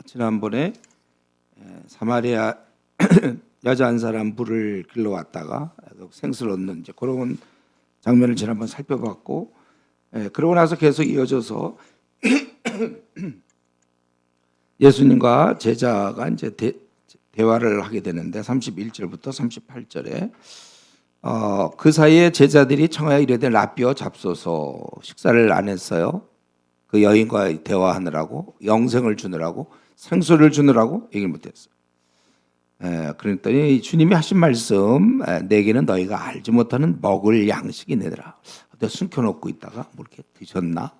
지난번에 사마리아 여자 한 사람 물을 길러왔다가 생수를 얻는 이제 그런 장면을 지난번 살펴봤고, 그러고 나서 계속 이어져서 예수님과 제자가 이제 대화를 하게 되는데 31절부터 38절에 그 사이에 제자들이 청하여 이르되 라삐어 잡소서. 식사를 안 했어요. 그 여인과 대화하느라고, 영생을 주느라고, 생수를 주느라고 얘기를 못했어요. 그랬더니 주님이 하신 말씀, 내게는 너희가 알지 못하는 먹을 양식이 내더라. 어디 숨겨놓고 있다가 뭐 이렇게 드셨나?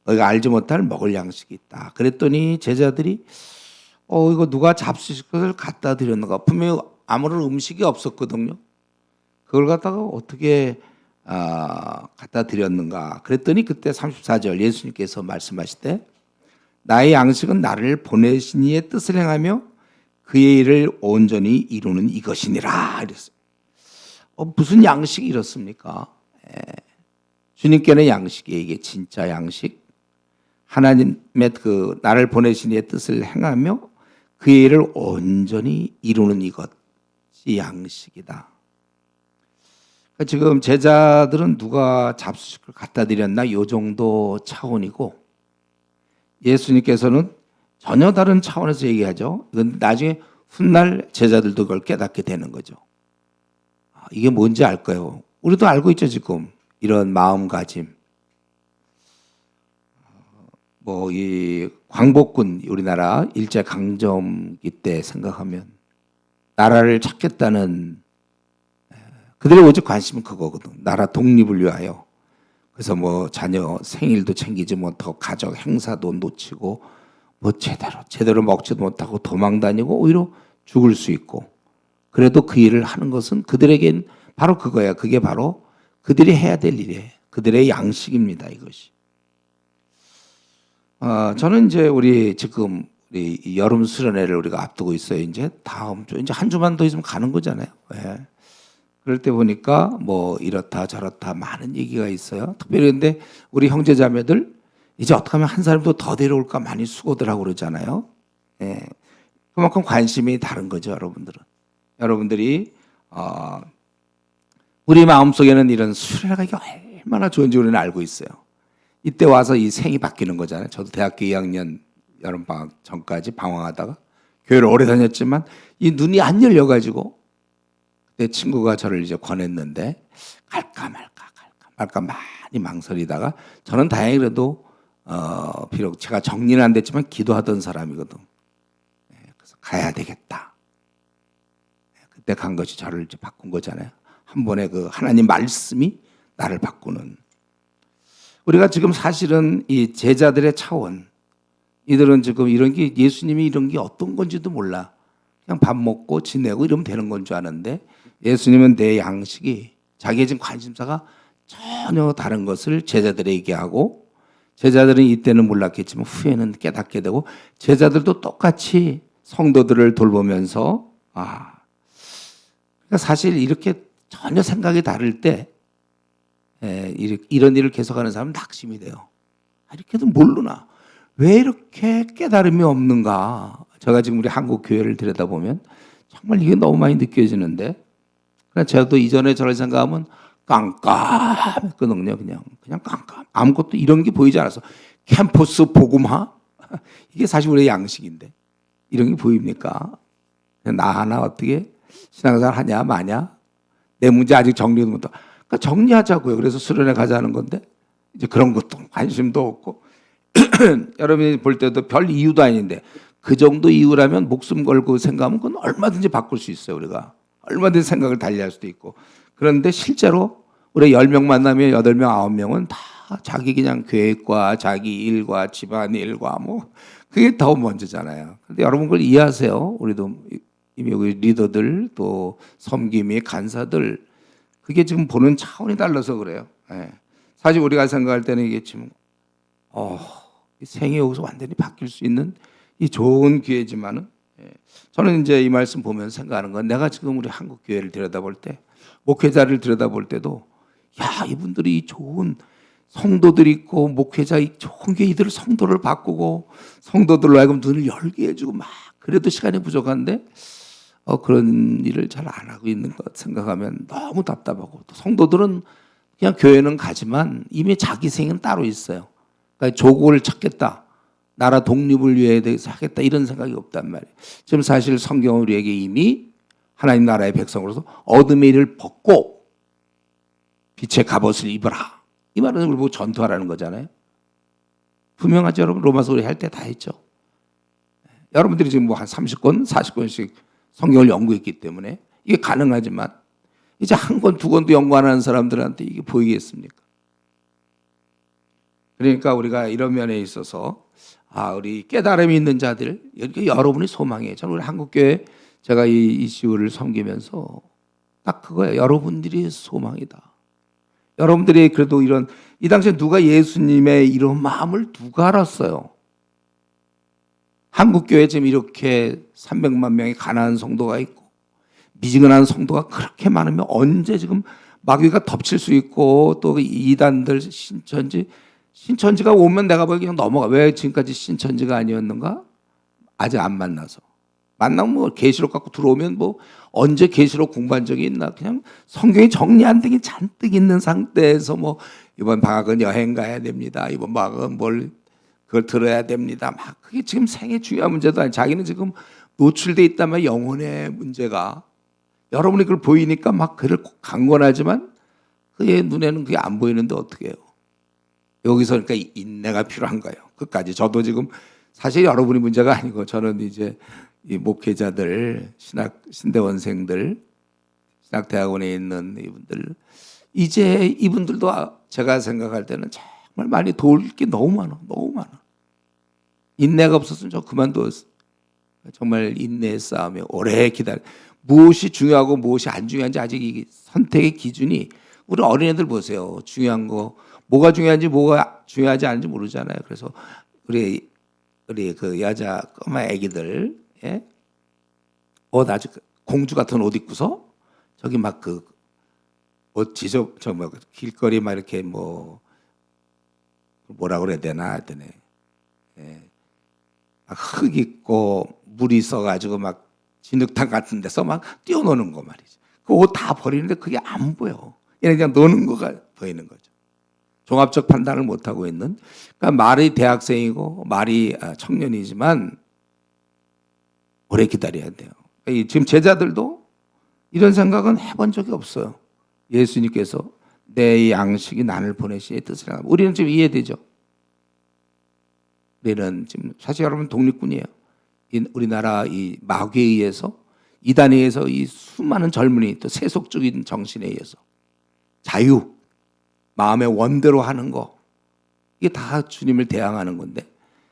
너희가 알지 못할 먹을 양식이 있다. 그랬더니 제자들이 이거 누가 잡수실 것을 갖다 드렸는가? 분명히 아무런 음식이 없었거든요. 그걸 갖다가 어떻게 갖다 드렸는가? 그랬더니 그때 34절 예수님께서 말씀하실 나의 양식은 나를 보내신 이의 뜻을 행하며 그의 일을 온전히 이루는 이것이니라 이랬어요. 무슨 양식이 이렇습니까? 주님께는 양식이 이게 진짜 양식, 하나님의 그 나를 보내신 이의 뜻을 행하며 그의 일을 온전히 이루는 이것이 양식이다. 지금 제자들은 누가 잡수식을 갖다 드렸나 이 정도 차원이고, 예수님께서는 전혀 다른 차원에서 얘기하죠. 이건 나중에 훗날 제자들도 그걸 깨닫게 되는 거죠. 이게 뭔지 알까요? 우리도 알고 있죠. 지금 이런 마음가짐. 이 광복군 우리나라 일제 강점기 때 생각하면 나라를 찾겠다는 그들의 오직 관심은 그거거든. 나라 독립을 위하여. 그래서 자녀 생일도 챙기지 못하고 가족 행사도 놓치고 제대로 먹지도 못하고 도망 다니고 오히려 죽을 수 있고, 그래도 그 일을 하는 것은 그들에겐 바로 그거야. 그게 바로 그들이 해야 될 일이에요. 그들의 양식입니다. 이것이. 저는 이제 우리 여름 수련회를 우리가 앞두고 있어요. 이제 다음 주 이제 한 주만 더 있으면 가는 거잖아요. 그럴 때 보니까 이렇다 저렇다 많은 얘기가 있어요. 특별히 근데 우리 형제자매들 이제 어떻게 하면 한 사람도 더 데려올까 많이 수고들 하고 그러잖아요. 그만큼 관심이 다른 거죠, 여러분들은. 여러분들이 우리 마음속에는 이런 수련회가 이게 얼마나 좋은지 우리는 알고 있어요. 이때 와서 이 생이 바뀌는 거잖아요. 저도 대학교 2학년 여름방학 전까지 방황하다가 교회를 오래 다녔지만 이 눈이 안 열려가지고 내 친구가 저를 이제 권했는데 갈까 말까 많이 망설이다가, 저는 다행히 그래도 비록 제가 정리는 안 됐지만 기도하던 사람이거든. 그래서 가야 되겠다. 그때 간 것이 저를 이제 바꾼 거잖아요. 한 번에 그 하나님 말씀이 나를 바꾸는. 우리가 지금 사실은 이 제자들의 차원, 이들은 지금 이런 게 예수님이 이런 게 어떤 건지도 몰라. 그냥 밥 먹고 지내고 이러면 되는 건 줄 아는데, 예수님은 내 양식이, 자기의 지금 관심사가 전혀 다른 것을 제자들에게 하고, 제자들은 이때는 몰랐겠지만 후에는 깨닫게 되고, 제자들도 똑같이 성도들을 돌보면서 그러니까 사실 이렇게 전혀 생각이 다를 때 이런 일을 계속하는 사람은 낙심이 돼요. 이렇게도 모르나? 왜 이렇게 깨달음이 없는가? 제가 지금 우리 한국 교회를 들여다보면 정말 이게 너무 많이 느껴지는데, 그냥 저도 이전에 저를 생각하면 깜깜했거든요. 그냥 깜깜. 아무것도 이런 게 보이지 않아서 캠퍼스 복음화? 이게 사실 우리의 양식인데 이런 게 보입니까? 나 하나 어떻게 신앙생활 하냐 마냐? 내 문제 아직 정리도 못하고. 그러니까 정리하자고요. 그래서 수련회 가자는 건데 이제 그런 것도 관심도 없고 여러분이 볼 때도 별 이유도 아닌데 그 정도 이유라면 목숨 걸고 생각하면 그건 얼마든지 바꿀 수 있어요. 우리가 얼마든지 생각을 달리할 수도 있고. 그런데 실제로 우리 10명 만나면 8명 9명은 다 자기 그냥 계획과 자기 일과 집안일과 그게 더 먼저잖아요. 근데 여러분 그걸 이해하세요. 우리도 이미 우리 리더들 또 섬김이 간사들, 그게 지금 보는 차원이 달라서 그래요. 사실 우리가 생각할 때는 이게 지금 생이 여기서 완전히 바뀔 수 있는 이 좋은 기회지만은, 저는 이제 이 말씀 보면서 생각하는 건, 내가 지금 우리 한국 교회를 들여다볼 때, 목회자를 들여다볼 때도 이분들이 좋은 성도들이 있고 목회자 좋은 게 이들 성도를 바꾸고 성도들로 하여금 눈을 열게 해주고 막 그래도 시간이 부족한데 그런 일을 잘 안 하고 있는 것 생각하면 너무 답답하고 또 성도들은 그냥 교회는 가지만 이미 자기 생은 따로 있어요. 그러니까 조국을 찾겠다. 나라 독립을 위해 대해서 하겠다 이런 생각이 없단 말이에요. 지금 사실 성경은 우리에게 이미 하나님 나라의 백성으로서 어둠의 일을 벗고 빛의 갑옷을 입어라. 이 말은 우리 보고 전투하라는 거잖아요. 분명하죠, 여러분. 로마서 우리 할 때 다 했죠. 여러분들이 지금 뭐 한 30권, 40권씩 성경을 연구했기 때문에 이게 가능하지만 이제 한 권, 두 권도 연구 안 하는 사람들한테 이게 보이겠습니까? 그러니까 우리가 이런 면에 있어서 우리 깨달음이 있는 자들, 여러분이 소망이에요. 저는 우리 한국교회 제가 이 이슈를 섬기면서 딱 그거예요. 여러분들이 소망이다. 여러분들이 그래도 이 당시에 누가 예수님의 이런 마음을 누가 알았어요? 한국교회 지금 이렇게 300만 명의 가난한 성도가 있고 미지근한 성도가 그렇게 많으면 언제 지금 마귀가 덮칠 수 있고 또 이단들 신천지가 오면 내가 보기에 그냥 넘어가. 왜 지금까지 신천지가 아니었는가? 아직 안 만나서. 만나면 뭐 계시록 갖고 들어오면 뭐 언제 계시록 공부한 적이 있나? 그냥 성경이 정리 안 되긴 잔뜩 있는 상태에서 뭐 이번 방학은 여행 가야 됩니다. 이번 방학은 그걸 들어야 됩니다. 막 그게 지금 생애 중요한 문제도 아니고 자기는 지금 노출돼 있다면 영혼의 문제가 여러분이 그걸 보이니까 막 그를 강권하지만 그의 눈에는 그게 안 보이는데 어떻게 해요? 여기서 그러니까 인내가 필요한 거예요. 끝까지. 저도 지금 사실 여러분이 문제가 아니고 저는 이제 이 목회자들, 신대원생들, 신학대학원에 있는 이분들, 이제 이분들도 제가 생각할 때는 정말 많이 도울 게 너무 많아. 인내가 없었으면 저 그만뒀어요. 정말 인내의 싸움에 오래 기다려. 무엇이 중요하고 무엇이 안 중요한지 아직 이 선택의 기준이 우리 어린애들 보세요. 중요한 거 뭐가 중요한지 뭐가 중요하지 않은지 모르잖아요. 그래서 우리 그 여자 꼬마 애기들 아주 공주 같은 옷 입고서 저기 막 옷 길거리 막 이렇게 뭐라 그래야 되나 하더니 흙 있고 물이 있어가지고 막 진흙탕 같은 데서 막 뛰어노는 거 말이죠. 그 옷 다 버리는데 그게 안 보여. 얘네 그냥 노는 거가 보이는 거죠. 종합적 판단을 못 하고 있는. 그러니까 말이 대학생이고 말이 청년이지만 오래 기다려야 돼요. 지금 제자들도 이런 생각은 해본 적이 없어요. 예수님께서 내 양식이 나를 보내시의 뜻을 하고 우리는 지금 이해되죠. 우리는 지금 사실 여러분 독립군이에요. 우리나라 이 마귀에 의해서 이단에 의해서 이 수많은 젊은이 또 세속적인 정신에 의해서 자유 마음의 원대로 하는 거 이게 다 주님을 대항하는 건데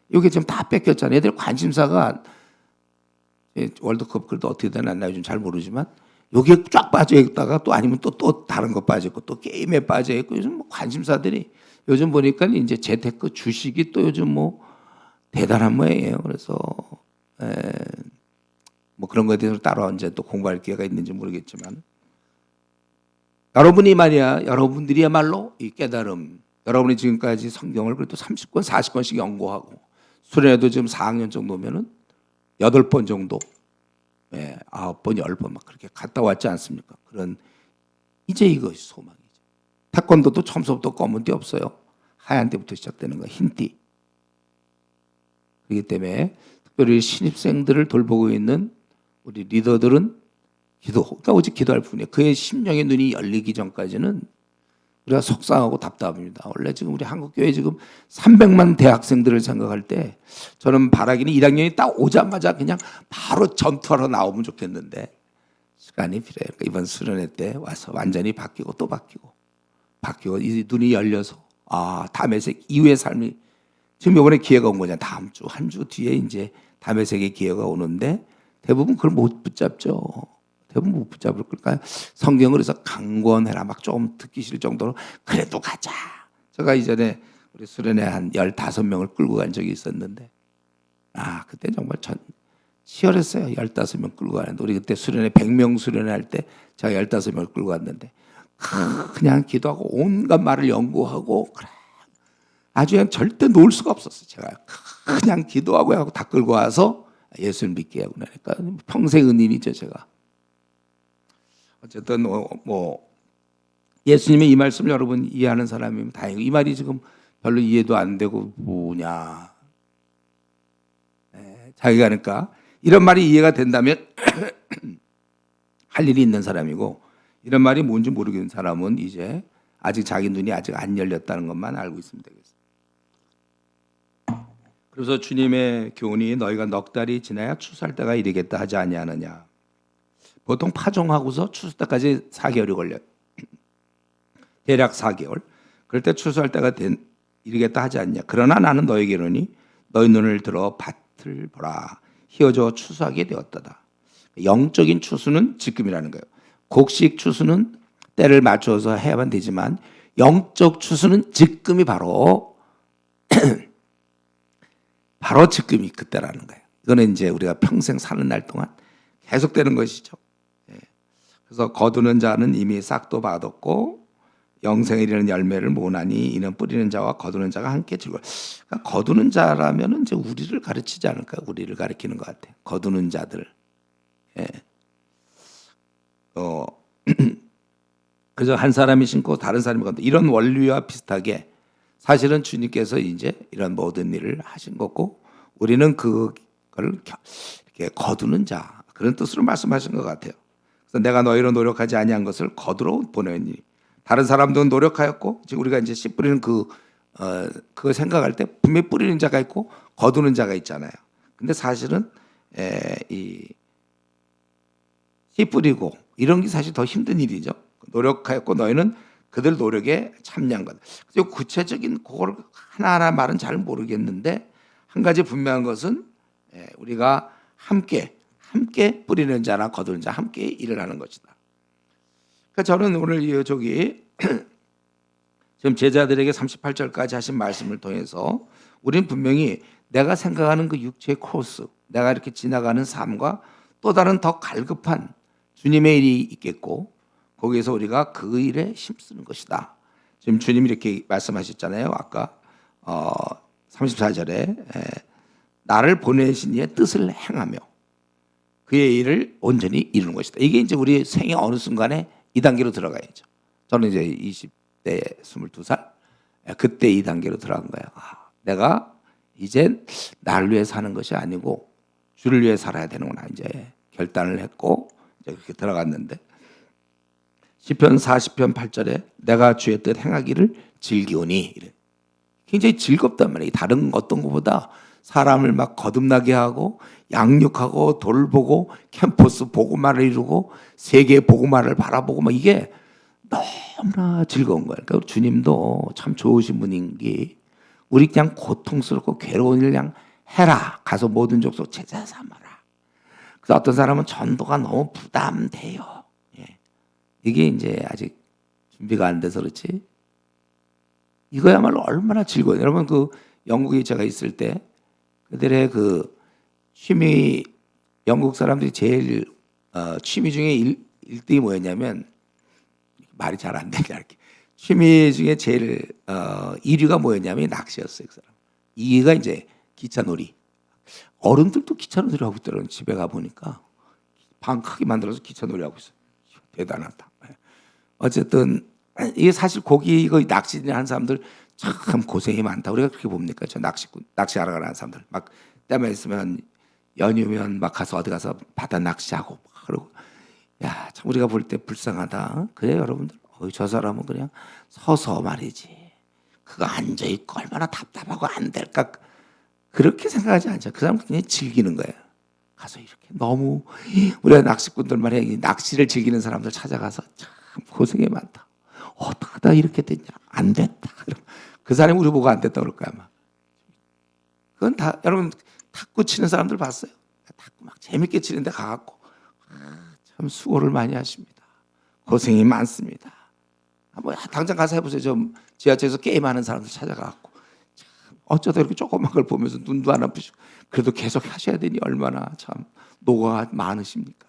이게 지금 다 뺏겼잖아요. 애들 관심사가 월드컵 그래도 어떻게 되나 요즘 잘 모르지만 여기에 쫙 빠져 있다가 또 아니면 또 다른 거 빠져 있고 또 게임에 빠져 있고 요즘 뭐 관심사들이 요즘 보니까 이제 재테크 주식이 또 요즘 뭐 대단한 모양이에요. 그래서 뭐 그런 거에 대해서 따로 언제 또 공부할 기회가 있는지 모르겠지만 여러분들이야말로 이 깨달음 여러분이 지금까지 성경을 그래도 30권 40권씩 연구하고 수련회도 지금 4학년 정도면은 8번 정도 9번 10번 막 그렇게 갔다 왔지 않습니까? 그런 이제 이것이 소망이죠. 태권도도 처음부터 검은 띠 없어요. 하얀 띠부터 시작되는 거 흰 띠. 그렇기 때문에 특별히 신입생들을 돌보고 있는 우리 리더들은 그러니까 오직 기도할 뿐이에요. 그의 심령의 눈이 열리기 전까지는 우리가 속상하고 답답합니다. 원래 지금 우리 한국교회 지금 300만 대학생들을 생각할 때 저는 바라기는 1학년이 딱 오자마자 그냥 바로 전투하러 나오면 좋겠는데 시간이 필요해요. 그러니까 이번 수련회 때 와서 완전히 바뀌고 또 바뀌고 이 눈이 열려서 다음의 세계 이후의 삶이 지금 이번에 기회가 온 거냐. 다음 주 한 주 뒤에 이제 다음의 세계 기회가 오는데 대부분 그걸 못 붙잡죠. 대부분 못 붙잡을 걸까요? 성경을 그래서 강권해라 막 좀 듣기 싫을 정도로 그래도 가자. 제가 이전에 우리 수련회 한 15명을 끌고 간 적이 있었는데 그때 정말 치열했어요. 15명 끌고 가는데 우리 그때 수련회 100명 수련회 할 때 제가 15명을 끌고 갔는데 그냥 기도하고 온갖 말을 연구하고 그래 아주 그냥 절대 놓을 수가 없었어요. 제가 그냥 기도하고 하고 다 끌고 와서 예수를 믿게 하고 나니까 평생 은인이죠, 제가. 어쨌든 뭐 예수님의 이 말씀을 여러분 이해하는 사람이면 다행이고, 이 말이 지금 별로 이해도 안 되고 뭐냐, 자기가 하니까 이런 말이 이해가 된다면 할 일이 있는 사람이고, 이런 말이 뭔지 모르겠는 사람은 이제 아직 자기 눈이 아직 안 열렸다는 것만 알고 있으면 되겠습니다. 그래서 주님의 교훈이 너희가 넉 달이 지나야 추수할 때가 이르겠다 하지 아니하느냐. 보통 파종하고서 추수 때까지 4개월이 걸려요. 대략 4개월. 그럴 때 추수할 때가 이르겠다 하지 않냐. 그러나 나는 너에게 이르니 너희 눈을 들어 밭을 보라. 희어져 추수하게 되었다다. 영적인 추수는 지금이라는 거예요. 곡식 추수는 때를 맞춰서 해야만 되지만 영적 추수는 지금이 바로 바로 지금이 그때라는 거예요. 이거는 이제 우리가 평생 사는 날 동안 계속되는 것이죠. 그래서 거두는 자는 이미 싹도 받았고 영생에 이르는 열매를 모으나니 이는 뿌리는 자와 거두는 자가 함께 즐거워. 그러니까 거두는 자라면은 이제 우리를 가르치지 않을까요? 우리를 가리키는 것 같아요. 거두는 자들. 예. 그래서 한 사람이 심고 다른 사람이 거둔다. 이런 원리와 비슷하게 사실은 주님께서 이제 이런 모든 일을 하신 거고, 우리는 그걸 이렇게 거두는 자, 그런 뜻으로 말씀하신 것 같아요. 그래서 내가 너희로 노력하지 아니한 것을 거두러 보내니, 다른 사람들은 노력하였고 지금 우리가 이제 씨 뿌리는 그거 생각할 때 분명히 뿌리는 자가 있고 거두는 자가 있잖아요. 근데 사실은 이 씨 뿌리고 이런 게 사실 더 힘든 일이죠. 노력하였고 너희는 그들 노력에 참여한 것. 그래서 구체적인 그걸 하나하나 말은 잘 모르겠는데, 한 가지 분명한 것은 우리가 함께 뿌리는 자나 거두는 자 함께 일을 하는 것이다. 그러니까 저는 오늘 지금 제자들에게 38절까지 하신 말씀을 통해서 우리는 분명히 내가 생각하는 그 육체의 코스, 내가 이렇게 지나가는 삶과 또 다른 더 갈급한 주님의 일이 있겠고, 거기에서 우리가 그 일에 힘쓰는 것이다. 지금 주님이 이렇게 말씀하셨잖아요. 아까 34절에 나를 보내신 이의 뜻을 행하며 그의 일을 온전히 이루는 것이다. 이게 이제 우리 생애 어느 순간에 이 단계로 들어가야죠. 저는 이제 20대 22살 그때 이 단계로 들어간 거예요. 내가 이제 나를 위해 사는 것이 아니고 주를 위해 살아야 되는구나. 이제 결단을 했고 이제 그렇게 들어갔는데, 시편 40편 8절에 내가 주의 뜻 행하기를 즐기오니, 이래. 굉장히 즐겁단 말이에요. 다른 어떤 것보다 사람을 막 거듭나게 하고 양육하고 돌보고 캠퍼스 보고말을 이루고 세계 보고말을 바라보고 막 이게 너무나 즐거운 거예요. 그러니까 주님도 참 좋으신 분인 게, 우리 그냥 고통스럽고 괴로운 일 그냥 해라. 가서 모든 족속 제자 삼아라. 그래서 어떤 사람은 전도가 너무 부담돼요. 이게 이제 아직 준비가 안 돼서 그렇지, 이거야말로 얼마나 즐거워요. 여러분 그 영국에 제가 있을 때 그들의 그 취미, 영국 사람들이 제일 취미 중에 1등이 뭐였냐면, 말이 잘 안 되냐 이렇게, 취미 중에 제일 1위가 뭐였냐면 낚시였어요. 그 사람. 2위가 이제 기차놀이. 어른들도 기차놀이 하고 있더라고요. 집에 가 보니까 방 크게 만들어서 기차놀이 하고 있어요. 대단하다. 어쨌든 이게 사실 고기 이거 낚시 하는 사람들 참 고생이 많다. 우리가 그렇게 봅니까? 저 낚시하러 가는 사람들 막 때만 있으면 연휴면 막 가서 어디 가서 바다 낚시하고 그러고, 야, 참 우리가 볼 때 불쌍하다. 그래 여러분들. 저 사람은 그냥 서서 말이지. 그거 앉아 있고 얼마나 답답하고 안 될까. 그렇게 생각하지 않죠. 그 사람은 그냥 즐기는 거예요. 가서 이렇게 너무 우리가 낚시꾼들 말이야, 낚시를 즐기는 사람들 찾아가서 참 고생이 많다. 어떡하다 이렇게 됐냐. 안 됐다. 그 사람이 우리 보고 안 됐다 그럴 거야 아마. 그건 다 여러분 탁구 치는 사람들 봤어요? 탁구 막 재밌게 치는데 가갖고 참 수고를 많이 하십니다. 고생이 많습니다. 뭐 당장 가서 해보세요. 좀 지하철에서 게임하는 사람들 찾아가갖고 참 어쩌다 이렇게 조그만 걸 보면서 눈도 안 아프시고 그래도 계속 하셔야 되니 얼마나 참 노고가 많으십니까?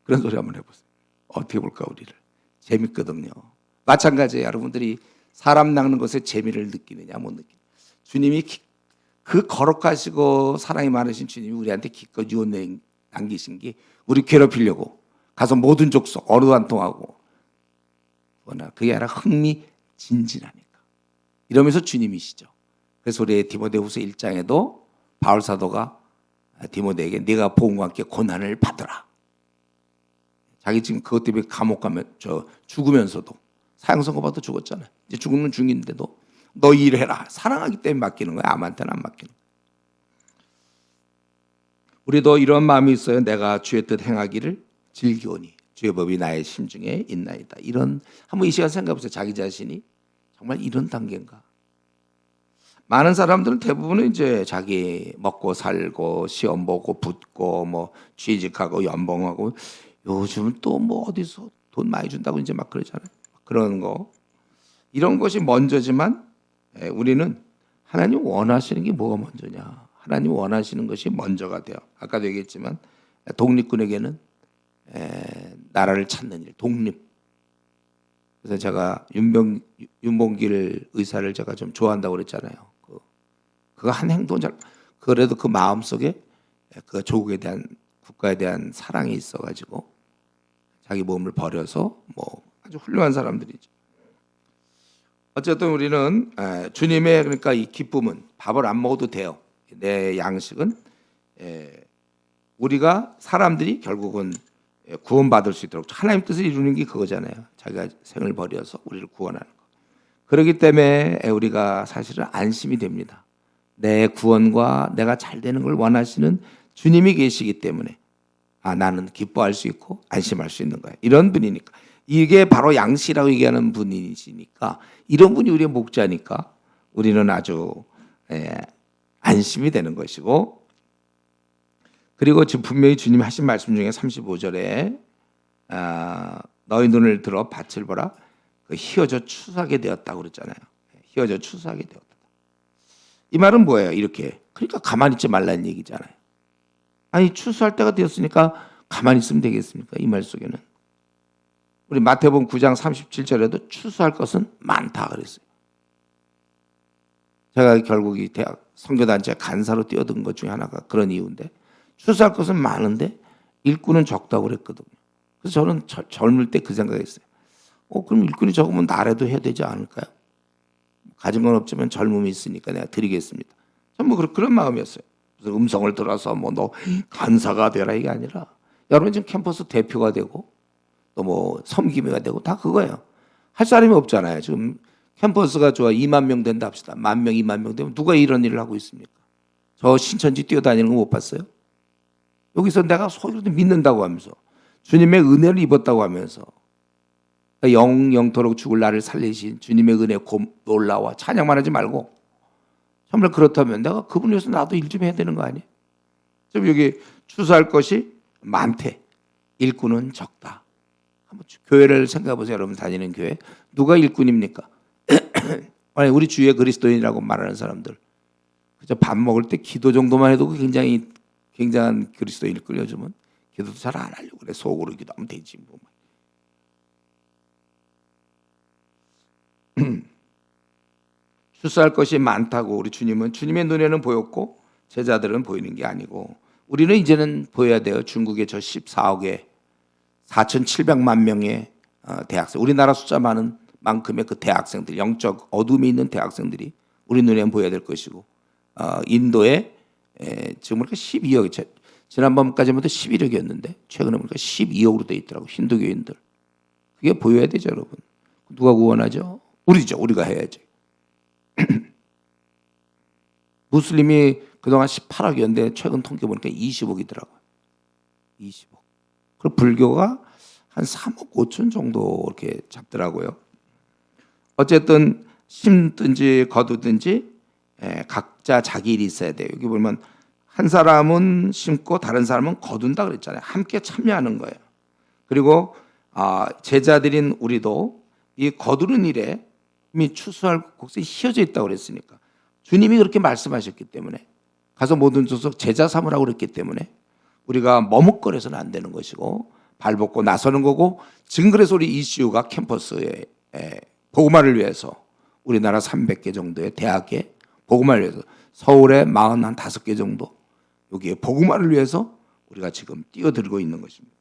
그런 소리 한번 해보세요. 어떻게 볼까 우리를. 재밌거든요. 마찬가지예요. 여러분들이 사람 낚는 것에 재미를 느끼느냐 못 느끼느냐. 주님이 그 거룩하시고 사랑이 많으신 주님이 우리한테 기껏 유언 남기신 게 우리 괴롭히려고 가서 모든 족속 어루한통하고 그게 아니라 흥미진진하니까 이러면서 주님이시죠. 그래서 우리 디모데후서 1장에도 바울 사도가 디모데에게 네가 복음과 함께 고난을 받으라. 자기 지금 그것 때문에 감옥 가면 죽으면서도 사형 선고받아 죽었잖아요. 이제 죽는 중인데도 너 일해라. 사랑하기 때문에 맡기는 거야. 아무한테는 안 맡기는 거야. 우리도 이런 마음이 있어요. 내가 주의 뜻 행하기를 즐기오니 주의 법이 나의 심중에 있나이다. 이런 한번 이 시간 생각해 보세요. 자기 자신이 정말 이런 단계인가? 많은 사람들은 대부분은 이제 자기 먹고 살고 시험 보고 붙고 뭐 취직하고 연봉하고 요즘은 또 뭐 어디서 돈 많이 준다고 이제 막 그러잖아요. 그런 거 이런 것이 먼저지만 우리는 하나님 원하시는 게 뭐가 먼저냐? 하나님 원하시는 것이 먼저가 돼요. 아까도 얘기했지만 독립군에게는 나라를 찾는 일, 독립. 그래서 제가 윤봉길 의사를 제가 좀 좋아한다고 그랬잖아요. 그거 한 행동 그래도 그 마음 속에 그 조국에 대한 국가에 대한 사랑이 있어가지고 자기 몸을 버려서 뭐 아주 훌륭한 사람들이죠. 어쨌든 우리는 주님의 그러니까 이 기쁨은 밥을 안 먹어도 돼요. 내 양식은 우리가 사람들이 결국은 구원받을 수 있도록 하나님 뜻을 이루는 게 그거잖아요. 자기가 생을 버려서 우리를 구원하는 거. 그렇기 때문에 우리가 사실은 안심이 됩니다. 내 구원과 내가 잘 되는 걸 원하시는 주님이 계시기 때문에 나는 기뻐할 수 있고 안심할 수 있는 거예요. 이런 분이니까. 이게 바로 양식이라고 얘기하는 분이시니까 이런 분이 우리의 목자니까 우리는 아주 안심이 되는 것이고 그리고 지금 분명히 주님이 하신 말씀 중에 35절에 너희 눈을 들어 밭을 보라 그 희어져 추수하게 되었다고 그랬잖아요. 희어져 추수하게 되었다. 이 말은 뭐예요? 이렇게 그러니까 가만히 있지 말라는 얘기잖아요. 아니 추수할 때가 되었으니까 가만히 있으면 되겠습니까? 이 말 속에는 우리 마태복음 9장 37절에도 추수할 것은 많다 그랬어요. 제가 결국 이 대학 선교단체 간사로 뛰어든 것 중에 하나가 그런 이유인데 추수할 것은 많은데 일꾼은 적다고 그랬거든요. 그래서 저는 젊을 때 그 생각했어요. 그럼 일꾼이 적으면 나라도 해야 되지 않을까요? 가진 건 없지만 젊음이 있으니까 내가 드리겠습니다. 전 뭐 그런 마음이었어요. 그래서 음성을 들어서 뭐 너 간사가 되라 이게 아니라 여러분 지금 캠퍼스 대표가 되고 또 뭐 섬김이가 되고 다 그거예요. 할 사람이 없잖아요. 지금 캠퍼스가 2만 명 된다 합시다. 10,000명, 2만 명 되면 누가 이런 일을 하고 있습니까? 저 신천지 뛰어다니는 거 못 봤어요? 여기서 내가 소리도 믿는다고 하면서 주님의 은혜를 입었다고 하면서 영토록 죽을 나를 살리신 주님의 은혜 놀라와 찬양만 하지 말고 정말 그렇다면 내가 그분을 위해서 나도 일 좀 해야 되는 거 아니에요? 지금 여기 추수할 것이 많대. 일꾼은 적다. 한번 교회를 생각해 보세요. 여러분 다니는 교회 누가 일꾼입니까? 아니 우리 주의 그리스도인이라고 말하는 사람들 그저 밥 먹을 때 기도 정도만 해도 굉장한 그리스도인일 걸 요즘은 기도도 잘 안 하려고 그래. 속으로 기도하면 되지 뭐. 추수할 것이 많다고 우리 주님은 주님의 눈에는 보였고 제자들은 보이는 게 아니고 우리는 이제는 보여야 돼요. 중국의 저 14억의 4,700만 명의 대학생 우리나라 숫자 많은 만큼의 그 대학생들 영적 어둠이 있는 대학생들이 우리 눈에는 보여야 될 것이고 인도에 지금 보니까 12억 지난번까지만 해도 11억이었는데 최근에 보니까 12억으로 돼 있더라고 힌두교인들 그게 보여야 되죠 여러분. 누가 구원하죠? 우리죠. 우리가 해야지. 무슬림이 그동안 18억이었는데 최근 통계 보니까 20억이더라고요. 20억. 그리고 불교가 한 3억 5천 정도 이렇게 잡더라고요. 어쨌든 심든지 거두든지 각자 자기 일이 있어야 돼요. 여기 보면 한 사람은 심고 다른 사람은 거둔다 그랬잖아요. 함께 참여하는 거예요. 그리고 제자들인 우리도 이 거두는 일에 이미 추수할 곡선이 휘어져 있다고 그랬으니까 주님이 그렇게 말씀하셨기 때문에 가서 모든 족속 제자 삼으라고 그랬기 때문에 우리가 머뭇거려서는 안 되는 것이고 발벗고 나서는 거고 지금 그래서 우리 ECU가 캠퍼스에 복음화를 위해서 우리나라 300개 정도의 대학에 복음화를 위해서 서울에 45개 정도 여기에 복음화를 위해서 우리가 지금 뛰어들고 있는 것입니다.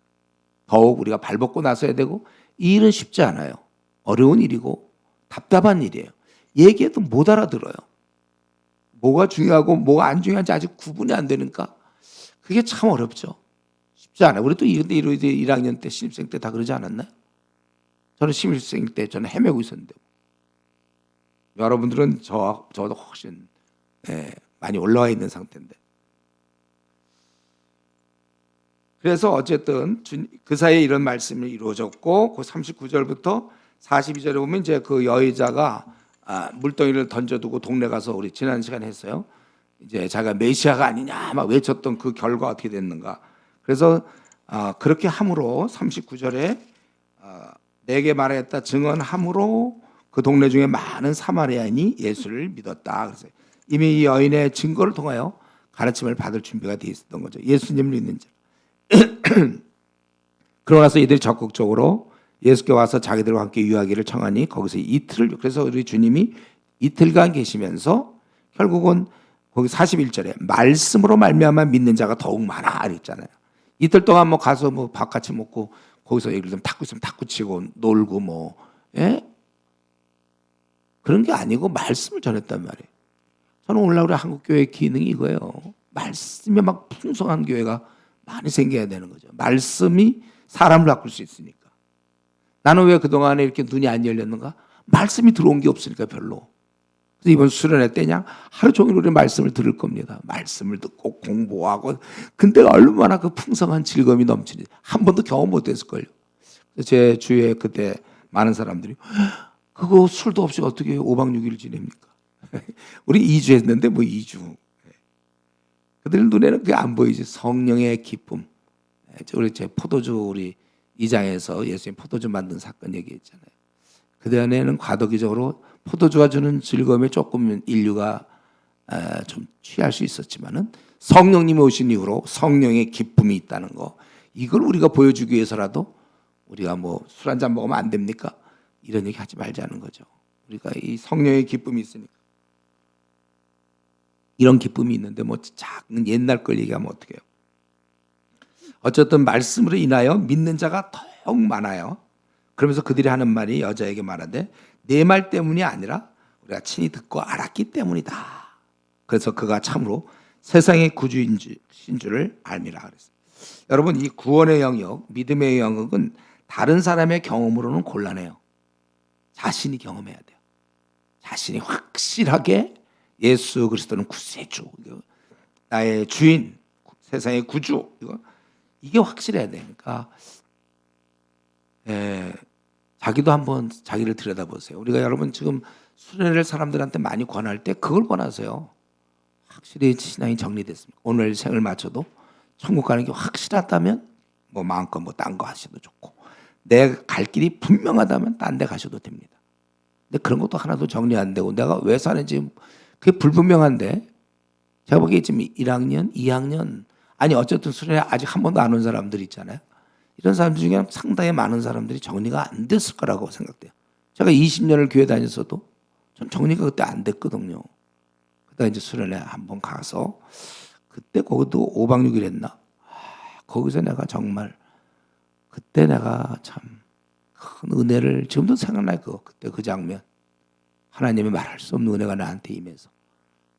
더욱 우리가 발벗고 나서야 되고 이 일은 쉽지 않아요. 어려운 일이고 답답한 일이에요. 얘기해도 못 알아들어요. 뭐가 중요하고 뭐가 안 중요한지 아직 구분이 안 되니까 그게 참 어렵죠. 쉽지 않아요. 우리도 근데 1학년 때 신입생 때 다 그러지 않았나요? 저는 신입생 때 저는 헤매고 있었는데 여러분들은 저보다 훨씬 많이 올라와 있는 상태인데 그래서 어쨌든 그 사이에 이런 말씀이 이루어졌고 그 39절부터 42절에 보면 이제 그 여의자가 물덩이를 던져두고 동네 가서 우리 지난 시간에 했어요. 이제 자기가 메시아가 아니냐 막 외쳤던 그 결과 어떻게 됐는가. 그래서 그렇게 함으로 39절에 내게 말하였다 증언함으로 그 동네 중에 많은 사마리아인이 예수를 믿었다. 그래서 이미 이 여인의 증거를 통하여 가르침을 받을 준비가 되어 있었던 거죠. 예수님을 믿는 자. 그러고 나서 이들이 적극적으로 예수께 와서 자기들과 함께 유하기를 청하니 거기서 이틀을 그래서 우리 주님이 이틀간 계시면서 결국은 거기 41절에 말씀으로 말미암아 믿는 자가 더욱 많아 그랬잖아요. 이틀 동안 뭐 가서 뭐 밥 같이 먹고 거기서 예를 들면 탁구 있으면 탁구 치고 놀고 뭐 그런 게 아니고 말씀을 전했단 말이에요. 저는 오늘날 우리 한국 교회의 기능이 이거예요. 말씀이 막 풍성한 교회가 많이 생겨야 되는 거죠. 말씀이 사람을 바꿀 수 있으니까. 나는 왜 그동안에 이렇게 눈이 안 열렸는가? 말씀이 들어온 게 없으니까 별로. 그래서 이번 수련회 때 그냥 하루 종일 우리 말씀을 들을 겁니다. 말씀을 듣고 공부하고. 근데 얼마나 그 풍성한 즐거움이 넘치는지 한 번도 경험 못했을걸요. 제 주위에 그때 많은 사람들이 그거 술도 없이 어떻게 5박 6일 지냅니까? 우리 2주 했는데 뭐 2주. 그들 눈에는 그게 안 보이지. 성령의 기쁨. 우리 제 포도주 우리 2장에서 예수님 포도주 만든 사건 얘기했잖아요. 그전에는 과도기적으로 포도주가 주는 즐거움에 조금 인류가 좀 취할 수 있었지만은 성령님이 오신 이후로 성령의 기쁨이 있다는 거 이걸 우리가 보여주기 위해서라도 우리가 뭐 술 한잔 먹으면 안 됩니까? 이런 얘기 하지 말자는 거죠. 우리가 이 성령의 기쁨이 있으니까 이런 기쁨이 있는데 뭐 작은 옛날 걸 얘기하면 어떡해요. 어쨌든 말씀으로 인하여 믿는 자가 더욱 많아요. 그러면서 그들이 하는 말이 여자에게 말하되 내 말 때문이 아니라 우리가 친히 듣고 알았기 때문이다. 그래서 그가 참으로 세상의 구주인 줄을 알미라 그랬어요. 여러분 이 구원의 영역, 믿음의 영역은 다른 사람의 경험으로는 곤란해요. 자신이 경험해야 돼요. 자신이 확실하게 예수 그리스도는 구세주, 나의 주인, 세상의 구주 이게 확실해야 되니까 자기도 한번 자기를 들여다보세요. 우리가 여러분 지금 수련회를 사람들한테 많이 권할 때 그걸 권하세요. 확실히 신앙이 정리됐습니다. 오늘 생을 맞춰도 천국 가는 게 확실하다면 뭐 마음껏 뭐 딴 거 하셔도 좋고 내가 갈 길이 분명하다면 딴 데 가셔도 됩니다. 근데 그런 것도 하나도 정리 안 되고 내가 왜 사는지 그게 불분명한데 제가 보기에 지금 1학년, 2학년 아니 어쨌든 수련회 아직 한 번도 안 온 사람들 있잖아요. 이런 사람들 중에 상당히 많은 사람들이 정리가 안 됐을 거라고 생각돼요. 제가 20년을 교회 다녔어도 전 정리가 그때 안 됐거든요. 그러다 이제 수련회 한번 가서 그때 거기도 5박 6일 했나? 거기서 내가 정말 그때 내가 참 큰 은혜를 지금도 생각나요. 그때 그 장면. 하나님이 말할 수 없는 은혜가 나한테 임해서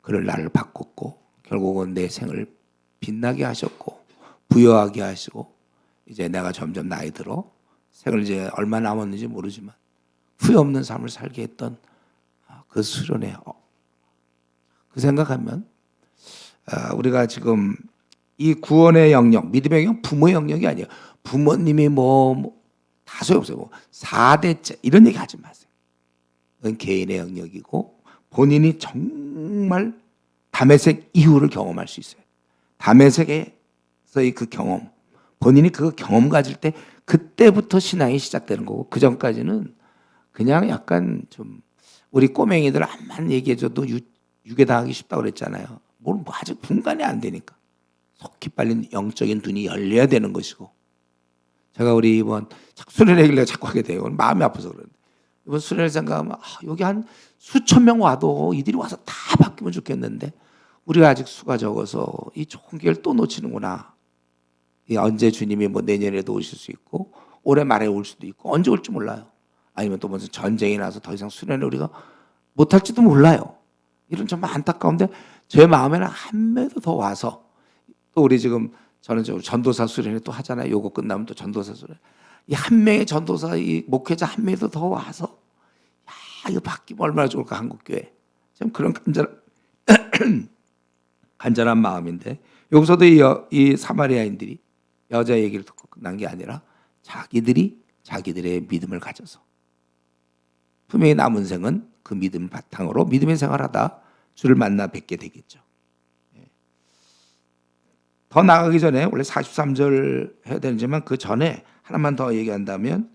그를 나를 바꿨고 결국은 내 생을 빛나게 하셨고 부여하게 하시고 이제 내가 점점 나이 들어 생을 이제 얼마 남았는지 모르지만 후회 없는 삶을 살게 했던 그 수련회 그 생각하면 우리가 지금 이 구원의 영역, 믿음의 영역, 부모의 영역이 아니에요. 부모님이 다 소용없어요. 뭐 4대째 이런 얘기 하지 마세요. 그건 개인의 영역이고 본인이 정말 다메섹 이후를 경험할 수 있어요. 다메섹에서의 그 경험, 본인이 그 경험 가질 때 그때부터 신앙이 시작되는 거고 그 전까지는 그냥 약간 좀 우리 꼬맹이들 암만 얘기해줘도 유괴당하기 쉽다고 그랬잖아요. 뭐 아직 분간이 안 되니까 속히 빨리 영적인 눈이 열려야 되는 것이고 제가 우리 이번 수련회 얘기를 자꾸 하게 돼요. 마음이 아파서 그러는데 이번 수련회 생각하면 여기 한 수천 명 와도 이들이 와서 다 바뀌면 좋겠는데 우리가 아직 수가 적어서 이 좋은 기회를 또 놓치는구나. 이 언제 주님이 뭐 내년에도 오실 수 있고 올해 말에 올 수도 있고 언제 올지 몰라요. 아니면 또 무슨 전쟁이 나서 더 이상 수련을 우리가 못할지도 몰라요. 이런 정말 안타까운데 제 마음에는 한 배도 더 와서 또 우리 지금 저는 전도사 수련회 또 하잖아요. 요거 끝나면 또 전도사 수련. 이 한 명의 전도사 이 목회자 한 명도 더 와서 야 이거 바뀌면 얼마나 좋을까 한국교회. 참 그런 간절한 마음인데 여기서도 이 사마리아인들이 여자 얘기를 듣고 끝난 게 아니라 자기들의 믿음을 가져서 분명히 남은 생은 그 믿음 바탕으로 믿음의 생활하다 주를 만나 뵙게 되겠죠. 더 나가기 전에 원래 43절 해야 되지만 그 전에 하나만 더 얘기한다면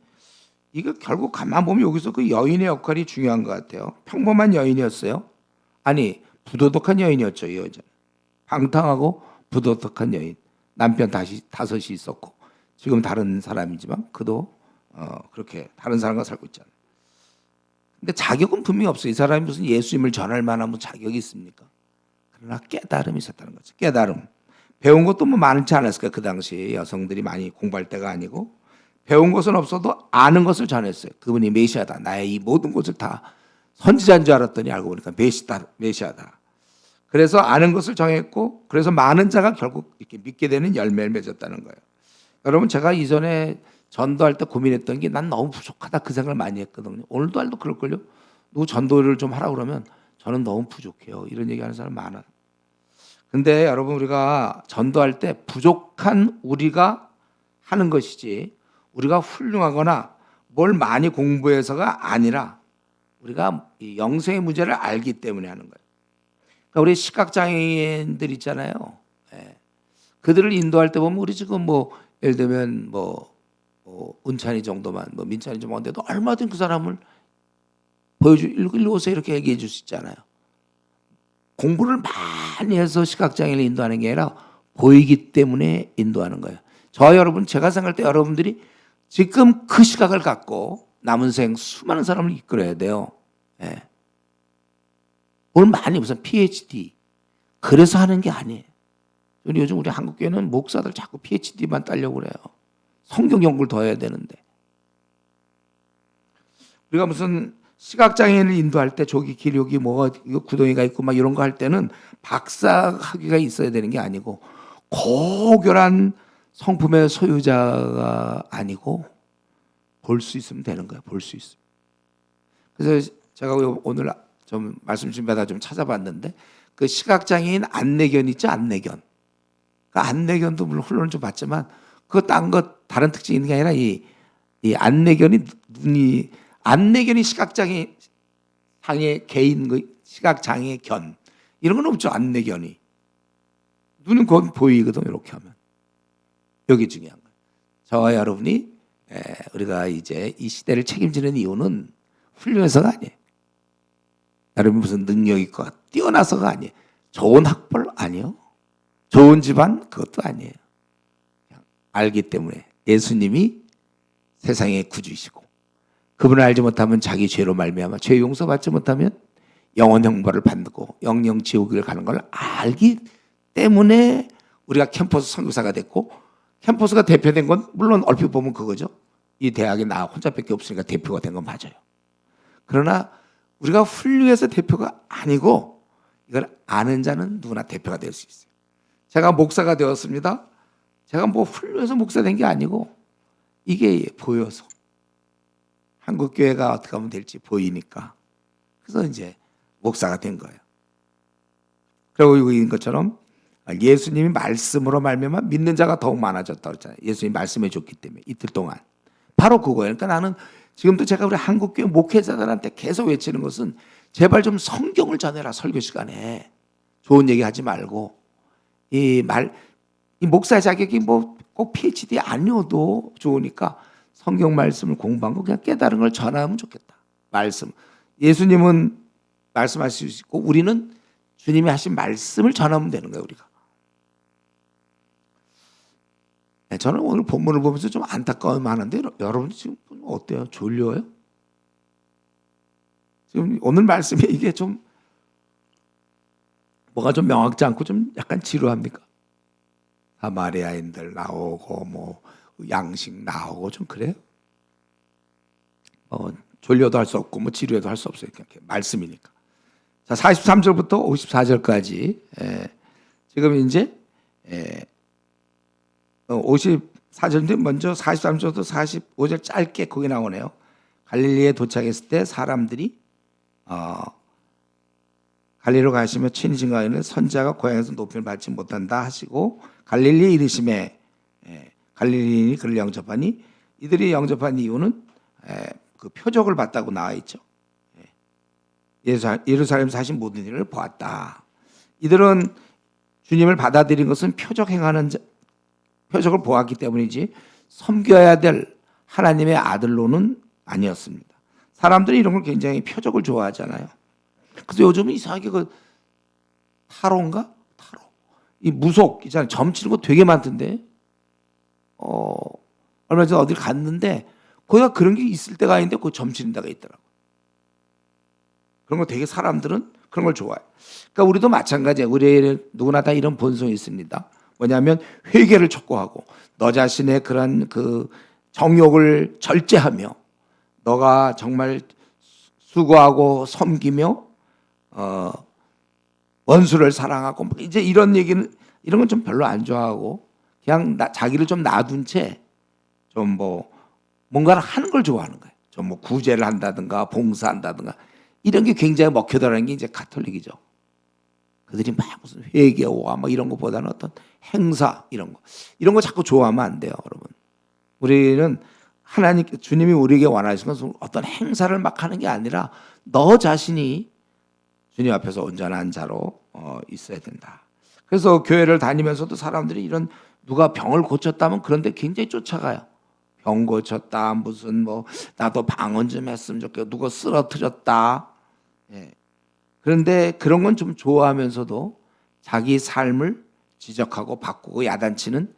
이거 결국 가만 보면 여기서 그 여인의 역할이 중요한 것 같아요. 평범한 여인이었어요. 아니 부도덕한 여인이었죠. 이 여자. 방탕하고 부도덕한 여인. 남편 다섯이 있었고 지금 다른 사람이지만 그도 그렇게 다른 사람과 살고 있잖아요. 근데 자격은 분명히 없어요. 이 사람이 무슨 예수님을 전할 만한 뭐 자격이 있습니까? 그러나 깨달음이 있었다는 거죠. 깨달음. 배운 것도 뭐 많지 않았을까 그 당시에 여성들이 많이 공부할 때가 아니고 배운 것은 없어도 아는 것을 전했어요. 그분이 메시아다. 나의 이 모든 것을 다 선지자인 줄 알았더니 알고 보니까 메시아다. 그래서 아는 것을 정했고 그래서 많은 자가 결국 이렇게 믿게 되는 열매를 맺었다는 거예요. 여러분 제가 이전에 전도할 때 고민했던 게 난 너무 부족하다 그 생각을 많이 했거든요. 오늘도 그럴걸요. 누구 전도를 좀 하라 그러면 저는 너무 부족해요. 이런 얘기하는 사람 많아요. 근데 여러분 우리가 전도할 때 부족한 우리가 하는 것이지 우리가 훌륭하거나 뭘 많이 공부해서가 아니라 우리가 이 영생의 문제를 알기 때문에 하는 거예요. 그러니까 우리 시각장애인들 있잖아요. 예. 그들을 인도할 때 보면 우리 지금 뭐 예를 들면 뭐 은찬이 정도만 뭐 민찬이 정도만 돼도 얼마든 그 사람을 일로 오세요 이렇게 얘기해 줄 수 있잖아요. 공부를 많이 해서 시각장애인을 인도하는 게 아니라 보이기 때문에 인도하는 거예요. 여러분 제가 생각할 때 여러분들이 지금 그 시각을 갖고 남은 생 수많은 사람을 이끌어야 돼요. 예. 오늘 많이 무슨 PhD 그래서 하는 게 아니에요. 요즘 우리 한국교회는 목사들 자꾸 PhD만 따려고 그래요. 성경 연구를 더 해야 되는데 우리가 무슨 시각장애인을 인도할 때 조기 기록이 뭐가 구덩이가 있고 막 이런 거 할 때는 박사 학위가 있어야 되는 게 아니고 고결한 성품의 소유자가 아니고 볼 수 있으면 되는 거예요. 볼 수 있으면. 그래서 제가 오늘 좀 말씀 준비하다 좀 찾아봤는데 그 시각장애인 안내견 있죠? 안내견. 그 안내견도 물론 훈련을 좀 받지만 그거 딴 것 다른 특징이 있는 게 아니라 이 안내견이 안내견이 시각장애 상의 개인 시각장애 견 이런 건 없죠. 안내견이 눈은 거기 보이거든. 이렇게 하면 여기 중요한 거예요. 저와 여러분이 우리가 이제 이 시대를 책임지는 이유는 훌륭해서가 아니에요. 여러분 무슨 능력 있고 뛰어나서가 아니에요. 좋은 학벌 아니에요. 좋은 집안 그것도 아니에요. 그냥 알기 때문에 예수님이 세상의 구주이시고 그분을 알지 못하면 자기 죄로 말미암아 죄 용서받지 못하면 영원 형벌을 받고 영영 지옥을 가는 걸 알기 때문에 우리가 캠퍼스 선교사가 됐고 캠퍼스가 대표된 건 물론 얼핏 보면 그거죠. 이 대학에 나 혼자밖에 없으니까 대표가 된 건 맞아요. 그러나 우리가 훌륭해서 대표가 아니고 이걸 아는 자는 누구나 대표가 될 수 있어요. 제가 목사가 되었습니다. 제가 뭐 훌륭해서 목사 된 게 아니고 이게 보여서 한국교회가 어떻게 하면 될지 보이니까 그래서 이제 목사가 된 거예요. 그리고 여기인 것처럼 예수님이 말씀으로 말미암아 믿는 자가 더욱 많아졌다고 했잖아요. 예수님이 말씀해 줬기 때문에 이틀 동안 바로 그거예요. 그러니까 나는 지금도 제가 우리 한국교회 목회자들한테 계속 외치는 것은 제발 좀 성경을 전해라. 설교 시간에 좋은 얘기 하지 말고 이 목사 자격이 뭐 꼭 PhD 아니어도 좋으니까 성경 말씀을 공부한 거 그냥 깨달은 걸 전하면 좋겠다. 말씀. 예수님은 말씀할 수 있고 우리는 주님이 하신 말씀을 전하면 되는 거예요. 우리가. 저는 오늘 본문을 보면서 좀 안타까움이 많은데 여러분 지금 어때요? 졸려요? 지금 오늘 말씀이 이게 좀 뭐가 좀 명확지 않고 좀 약간 지루합니까? 사마리아인들 나오고 뭐 양식 나오고 좀 그래요. 졸려도 할 수 없고 뭐 지루해도 할 수 없어요. 이렇게 말씀이니까. 자, 43절부터 54절까지 지금 이제 54절인데 먼저 43절부터 45절 짧게 거기 나오네요. 갈릴리에 도착했을 때 사람들이 갈릴리로 가시며 친히 증거하기를 선지자가 고향에서 높임을 받지 못한다 하시고 갈릴리에 이르심에 갈릴리인이 그를 영접하니 이들이 영접한 이유는 그 표적을 봤다고 나와 있죠. 예루살렘 사신 모든 일을 보았다. 이들은 주님을 받아들인 것은 표적을 보았기 때문이지 섬겨야 될 하나님의 아들로는 아니었습니다. 사람들이 이런 걸 굉장히 표적을 좋아하잖아요. 그래서 요즘은 이상하게 그 타로인가? 타로. 이 무속 있잖아요. 점치는 거 되게 많던데. 얼마 전에 어딜 갔는데 거기가 그런 게 있을 때가 있는데 그 점치는 데가 있더라고. 그런 거 되게 사람들은 그런 걸 좋아해. 그러니까 우리도 마찬가지예요. 우리 누구나 다 이런 본성이 있습니다. 뭐냐면 회개를 촉구하고 너 자신의 그런 그 정욕을 절제하며 너가 정말 수고하고 섬기며 원수를 사랑하고 이제 이런 얘기는 이런 건 좀 별로 안 좋아하고 그냥 자기를 좀 놔둔 채 좀 뭐 뭔가를 하는 걸 좋아하는 거예요. 좀 뭐 구제를 한다든가 봉사한다든가 이런 게 굉장히 먹혀들어가는 게 이제 가톨릭이죠. 그들이 막 무슨 회개와 뭐 이런 것보다는 어떤 행사 이런 거 자꾸 좋아하면 안 돼요, 여러분. 우리는 주님이 우리에게 원하시는 것은 어떤 행사를 막 하는 게 아니라 너 자신이 주님 앞에서 온전한 자로 있어야 된다. 그래서 교회를 다니면서도 사람들이 이런 누가 병을 고쳤다면 그런데 굉장히 쫓아가요. 병 고쳤다 무슨 뭐 나도 방언 좀 했으면 좋겠고 누가 쓰러뜨렸다. 그런데 그런 건 좀 좋아하면서도 자기 삶을 지적하고 바꾸고 야단치는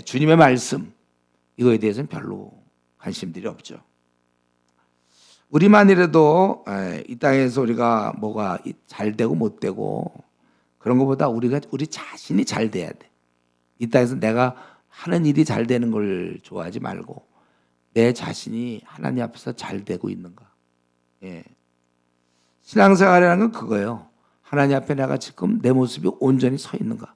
주님의 말씀 이거에 대해서는 별로 관심들이 없죠. 우리만이라도 이 땅에서 우리가 뭐가 잘 되고 못 되고 그런 것보다 우리 자신이 잘 돼야 돼. 이 땅에서 내가 하는 일이 잘 되는 걸 좋아하지 말고 내 자신이 하나님 앞에서 잘 되고 있는가. 신앙생활이라는 건 그거예요. 하나님 앞에 내가 지금 내 모습이 온전히 서 있는가.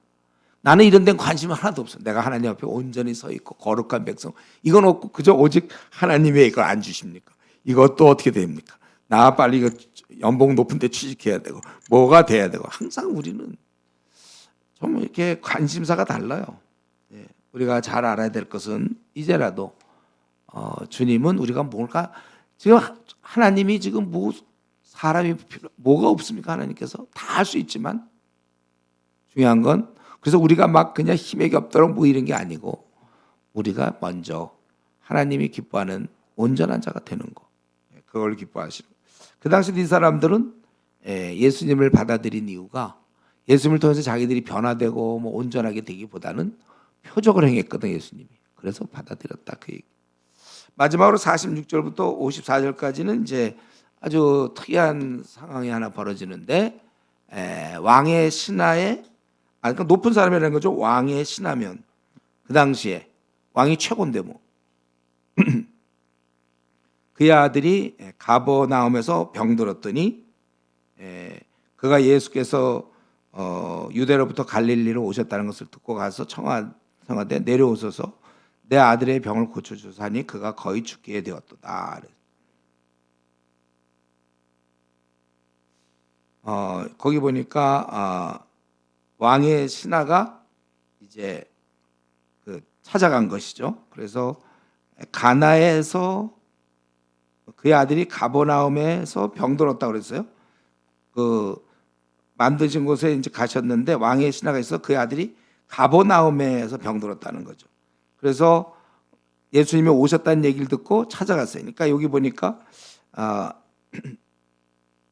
나는 이런 데는 관심이 하나도 없어. 내가 하나님 앞에 온전히 서 있고 거룩한 백성. 이건 없고 그저 오직 하나님의 이걸 안 주십니까? 이것도 어떻게 됩니까? 나 빨리 이거 연봉 높은 데 취직해야 되고 뭐가 돼야 되고 항상 우리는 좀 이렇게 관심사가 달라요. 우리가 잘 알아야 될 것은 이제라도 주님은 우리가 뭘까 지금 하나님이 지금 사람이 뭐가 없습니까? 하나님께서 다 할 수 있지만 중요한 건 그래서 우리가 막 그냥 힘이 없도록 뭐 이런 게 아니고 우리가 먼저 하나님이 기뻐하는 온전한 자가 되는 거 그걸 기뻐하시는 그 당시 이 사람들은 예수님을 받아들인 이유가 예수님을 통해서 자기들이 변화되고 뭐 온전하게 되기보다는 표적을 행했거든 예수님이. 그래서 받아들였다 그 얘기. 마지막으로 46절부터 54절까지는 이제 아주 특이한 상황이 하나 벌어지는데 왕의 신하의 그러니까 높은 사람이라는 거죠. 왕의 신하면 그 당시에 왕이 최고인데 뭐 그의 아들이 가버나움에서 병들었더니 그가 예수께서 유대로부터 갈릴리로 오셨다는 것을 듣고 가서 청하되 내려오소서 내 아들의 병을 고쳐주사니 그가 거의 죽게 되었도다. 거기 보니까 왕의 신하가 이제 그 찾아간 것이죠. 그래서 가나에서 그의 아들이 가버나움에서 병들었다고 그랬어요. 그 만드신 곳에 이제 가셨는데 왕의 신하가 있어 그의 아들이 가버나움에서 병들었다는 거죠. 그래서 예수님이 오셨다는 얘기를 듣고 찾아갔어요. 그러니까 여기 보니까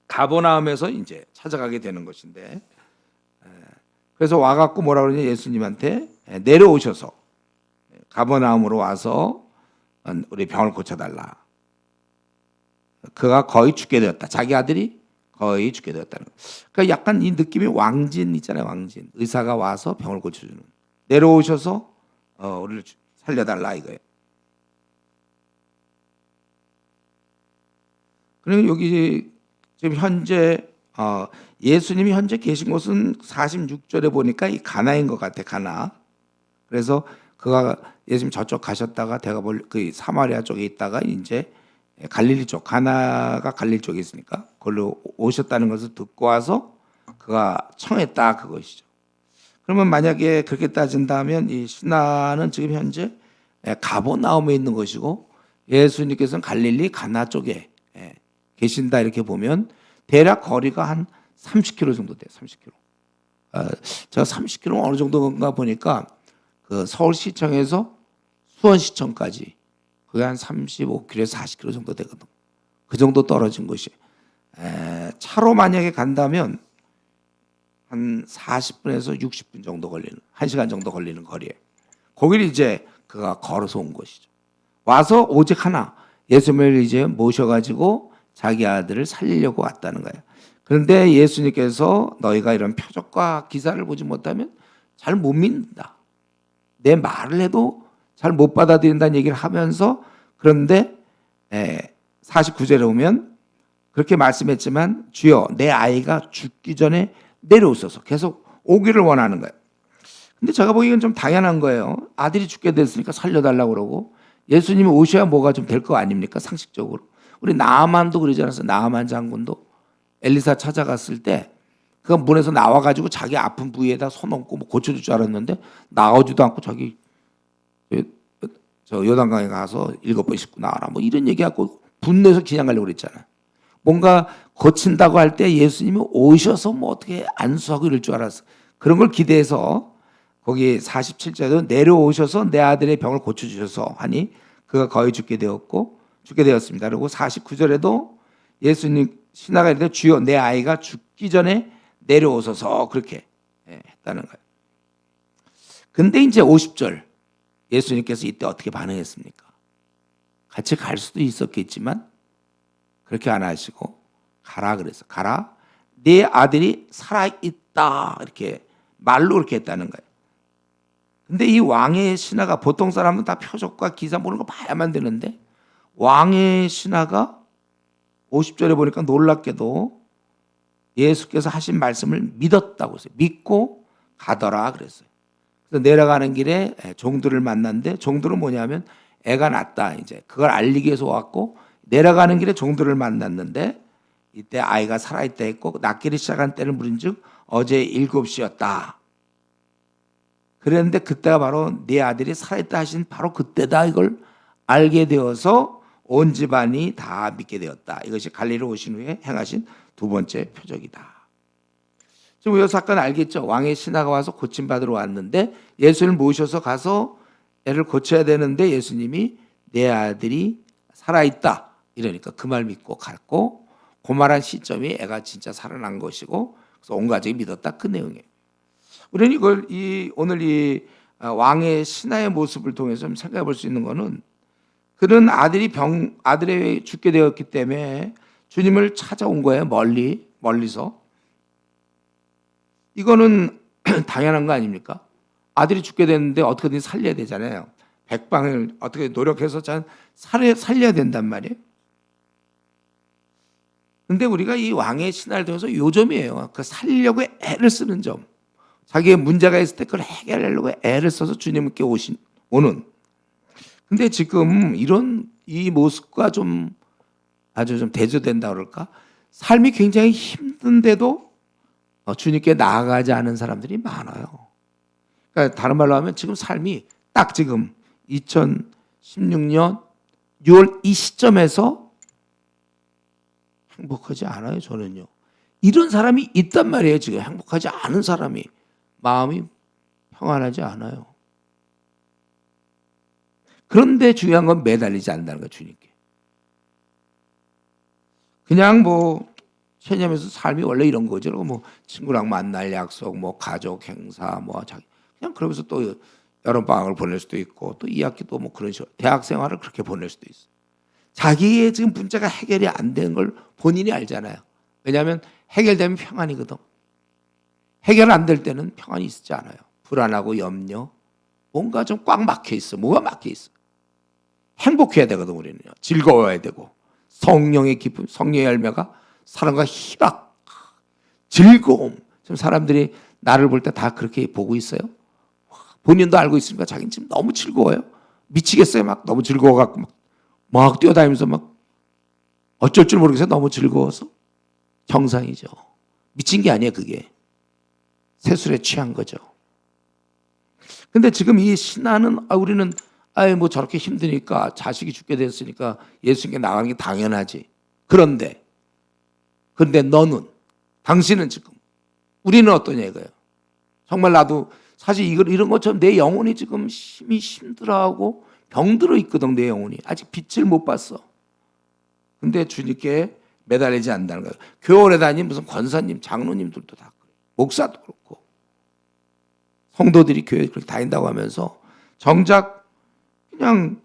가버나움에서 이제 찾아가게 되는 것인데 그래서 와갖고 뭐라 그러냐 예수님한테 내려오셔서 가버나움으로 와서 우리 병을 고쳐달라. 그가 거의 죽게 되었다. 자기 아들이 거의 죽게 되었다는 거예요. 그러니까 약간 이 느낌이 왕진 있잖아요. 왕진. 의사가 와서 병을 고쳐주는. 내려오셔서 우리를 살려달라 이거예요. 그리고 여기 지금 현재 예수님이 현재 계신 곳은 46절에 보니까 이 가나인 것 같아. 가나. 그래서 그가 예수님 저쪽 가셨다가 그 사마리아 쪽에 있다가 이제 갈릴리 쪽, 가나가 갈릴리 쪽에 있으니까 거기로 오셨다는 것을 듣고 와서 그가 청했다 그것이죠. 그러면 만약에 그렇게 따진다면 이 신라는 지금 현재 가버나움에 있는 것이고 예수님께서는 갈릴리 가나 쪽에 계신다 이렇게 보면 대략 거리가 한 30km 정도 돼요. 30km. 제가 30km 어느 정도인가 보니까 그 서울시청에서 수원시청까지 그게 한 35km에서 40km 정도 되거든. 그 정도 떨어진 곳이. 차로 만약에 간다면 한 40분에서 60분 정도 걸리는, 1시간 정도 걸리는 거리에. 거기를 이제 그가 걸어서 온 것이죠. 와서 오직 하나, 예수님을 이제 모셔가지고 자기 아들을 살리려고 왔다는 거예요. 그런데 예수님께서 너희가 이런 표적과 기사를 보지 못하면 잘 못 믿는다. 내 말을 해도 잘 못 받아들인다는 얘기를 하면서 그런데 49절에 오면 그렇게 말씀했지만 주여 내 아이가 죽기 전에 내려오소서 계속 오기를 원하는 거예요. 근데 제가 보기엔 좀 당연한 거예요. 아들이 죽게 됐으니까 살려달라고 그러고 예수님이 오셔야 뭐가 좀 될 거 아닙니까? 상식적으로. 우리 나아만도 그러지 않았어요? 나아만 장군도 엘리사 찾아갔을 때 그가 문에서 나와가지고 자기 아픈 부위에다 손 얹고 뭐 고쳐줄 줄 알았는데 나오지도 않고 자기 저 요단강에 가서 7번 씻고 나와라 뭐 이런 얘기하고 분내서 그냥 가려고 그랬잖아요. 뭔가 고친다고 할 때 예수님이 오셔서 뭐 어떻게 안수하고 이럴 줄 알았어. 그런 걸 기대해서 거기 47절에도 내려오셔서 내 아들의 병을 고쳐주셔서 하니 그가 거의 죽게 되었습니다. 그리고 49절에도 예수님 신하가 이르되 주여 내 아이가 죽기 전에 내려오소서 그렇게 했다는 거예요. 근데 이제 50절 예수님께서 이때 어떻게 반응했습니까? 같이 갈 수도 있었겠지만 그렇게 안 하시고 가라 그래서 가라 네 아들이 살아있다 이렇게 말로 그렇게 했다는 거예요. 근데 이 왕의 신하가 보통 사람은 다 표적과 기사 보는 거 봐야만 되는데 왕의 신하가 50절에 보니까 놀랍게도 예수께서 하신 말씀을 믿었다고 했어요. 믿고 가더라 그랬어요. 그래서 내려가는 길에 종들을 만났는데 종들은 뭐냐면 애가 낳았다 이제 그걸 알리기 위해서 왔고 내려가는 길에 종들을 만났는데 이때 아이가 살아있다 했고 낳기를 시작한 때를 물은즉 어제 7시였다. 그랬는데 그때가 바로 네 아들이 살아있다 하신 바로 그때다 이걸 알게 되어서 온 집안이 다 믿게 되었다. 이것이 갈릴리 오신 후에 행하신 두 번째 표적이다. 지금 이 사건 알겠죠? 왕의 신하가 와서 고침받으러 왔는데 예수를 모셔서 가서 애를 고쳐야 되는데 예수님이 내 아들이 살아있다. 이러니까 그 말 믿고 갔고 그 말한 시점이 애가 진짜 살아난 것이고 그래서 온 가족이 믿었다. 그 내용이에요. 우리는 이걸 오늘 이 왕의 신하의 모습을 통해서 좀 생각해 볼 수 있는 거는 그런 아들이 죽게 되었기 때문에 주님을 찾아온 거예요. 멀리서. 이거는 당연한 거 아닙니까? 아들이 죽게 됐는데 어떻게든 살려야 되잖아요. 백방을 어떻게 노력해서 살려야 된단 말이에요. 근데 우리가 이 왕의 신하를 통해서 요 점이에요. 그 살리려고 애를 쓰는 점. 자기의 문제가 있을 때 그걸 해결하려고 애를 써서 주님께 오는. 근데 지금 이 모습과 아주 좀 대조된다 그럴까? 삶이 굉장히 힘든데도 주님께 나아가지 않은 사람들이 많아요. 그러니까 다른 말로 하면 지금 삶이 딱 지금 2016년 6월 이 시점에서 행복하지 않아요. 저는요. 이런 사람이 있단 말이에요. 지금 행복하지 않은 사람이 마음이 평안하지 않아요. 그런데 중요한 건 매달리지 않는다는 거예요. 주님께. 그냥 체념해서 삶이 원래 이런 거죠. 뭐 친구랑 만날 약속, 뭐 가족 행사, 그냥 그러면서 또 여름방학을 보낼 수도 있고 또 2학기도 뭐 그런 식으로 대학 생활을 그렇게 보낼 수도 있어요. 자기의 지금 문제가 해결이 안 되는 걸 본인이 알잖아요. 왜냐하면 해결되면 평안이거든. 해결 안 될 때는 평안이 있지 않아요. 불안하고 염려, 뭔가 좀 꽉 막혀 있어. 뭐가 막혀 있어. 행복해야 되거든, 우리는요. 즐거워야 되고. 성령의 기쁨, 성령의 열매가 사랑과 희락, 즐거움. 지금 사람들이 나를 볼 때 다 그렇게 보고 있어요. 본인도 알고 있으니까 자기는 지금 너무 즐거워요. 미치겠어요. 막 너무 즐거워갖고 막 뛰어다니면서 막 어쩔 줄 모르겠어요. 너무 즐거워서. 정상이죠. 미친 게 아니에요, 그게. 세술에 취한 거죠. 근데 지금 이 신하는 우리는 뭐 저렇게 힘드니까 자식이 죽게 됐으니까 예수님께 나가는 게 당연하지. 그런데 너는, 당신은 지금, 우리는 어떠냐 이거예요. 정말 나도 사실 이런 것처럼 내 영혼이 지금 힘이 힘들어하고 병들어 있거든. 내 영혼이 아직 빛을 못 봤어. 근데 주님께 매달리지 않는다는 거예요. 교회 다니는 무슨 권사님, 장로님들도 다 그래요. 목사도 그렇고 성도들이 교회 그렇게 다닌다고 하면서 정작 그냥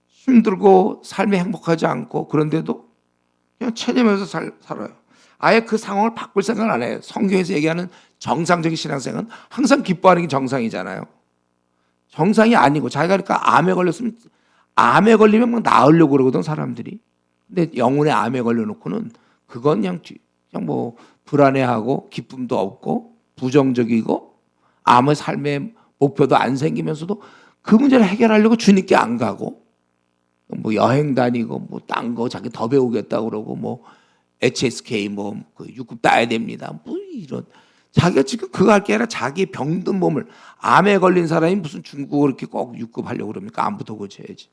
힘들고 삶이 행복하지 않고 그런데도 그냥 체념해서 살아요. 아예 그 상황을 바꿀 생각을 안 해요. 성경에서 얘기하는 정상적인 신앙생활은 항상 기뻐하는 게 정상이잖아요. 정상이 아니고 자기가 그러니까 암에 걸렸으면 암에 걸리면 막 나으려고 그러거든 사람들이. 근데 영혼에 암에 걸려놓고는 그건 그냥 뭐 불안해하고 기쁨도 없고 부정적이고 암의 삶의 목표도 안 생기면서도 그 문제를 해결하려고 주님께 안 가고 뭐 여행 다니고 뭐 딴 거 자기 더 배우겠다고 그러고 뭐 HSK 뭐 그 6급 따야 됩니다. 뭐 이런 자기가 지금 그거 할 게 아니라 자기 병든 몸을 암에 걸린 사람이 무슨 중국어 이렇게 꼭 6급 하려고 그럽니까? 암부터 고쳐야지.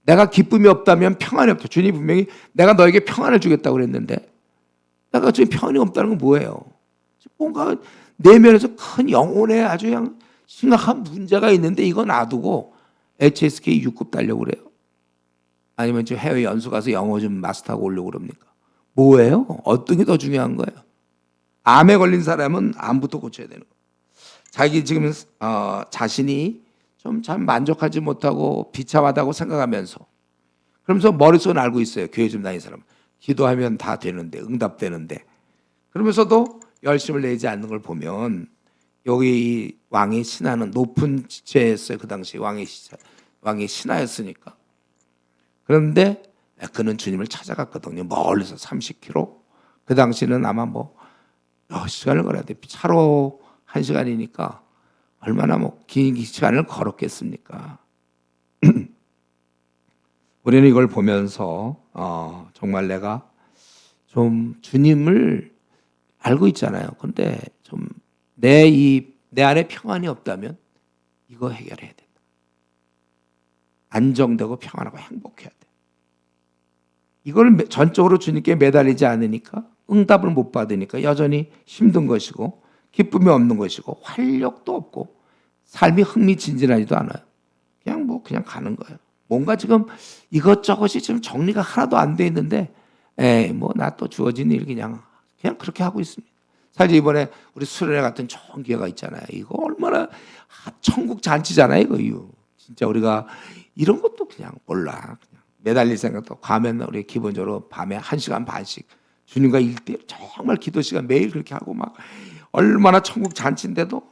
내가 기쁨이 없다면 평안이 없다. 주님이 분명히 내가 너에게 평안을 주겠다고 그랬는데 내가 지금 평안이 없다는 건 뭐예요? 뭔가 내면에서 큰 영혼에 아주 그냥 심각한 문제가 있는데 이거 놔두고 HSK 6급 따려고 그래요? 아니면 지금 해외 연수 가서 영어 좀 마스터하고 오려고 그럽니까? 뭐예요? 어떤 게 더 중요한 거예요? 암에 걸린 사람은 암부터 고쳐야 되는 거예요. 자기 지금 자신이 좀 잘 만족하지 못하고 비참하다고 생각하면서 그러면서 머릿속은 알고 있어요. 교회 좀 다니는 사람. 기도하면 다 되는데 응답되는데 그러면서도 열심을 내지 않는 걸 보면 여기 이 왕의 신하는 높은 지체였어요. 그 당시 왕의 신하였으니까. 그런데 그는 주님을 찾아갔거든요. 멀리서 30km. 그 당시는 아마 뭐 몇 시간을 걸어야 돼. 차로 1시간이니까 얼마나 뭐 긴 시간을 걸었겠습니까? 우리는 이걸 보면서 정말 내가 좀 주님을 알고 있잖아요. 근데 좀 내 안에 평안이 없다면 이거 해결해야 된다. 안정되고 평안하고 행복해야 돼. 이걸 전적으로 주님께 매달리지 않으니까 응답을 못 받으니까 여전히 힘든 것이고 기쁨이 없는 것이고 활력도 없고 삶이 흥미진진하지도 않아요. 그냥 가는 거예요. 뭔가 지금 이것저것이 지금 정리가 하나도 안 돼 있는데 뭐 나 또 주어진 일 그냥 그렇게 하고 있습니다. 사실 이번에 우리 수련회 같은 좋은 기회가 있잖아요. 이거 얼마나 천국 잔치잖아요. 이거 진짜 우리가 이런 것도 그냥 몰라. 그냥 매달릴 생각도 가면 우리 기본적으로 밤에 1시간 반씩 주님과 1대1 정말 기도 시간 매일 그렇게 하고 막 얼마나 천국 잔치인데도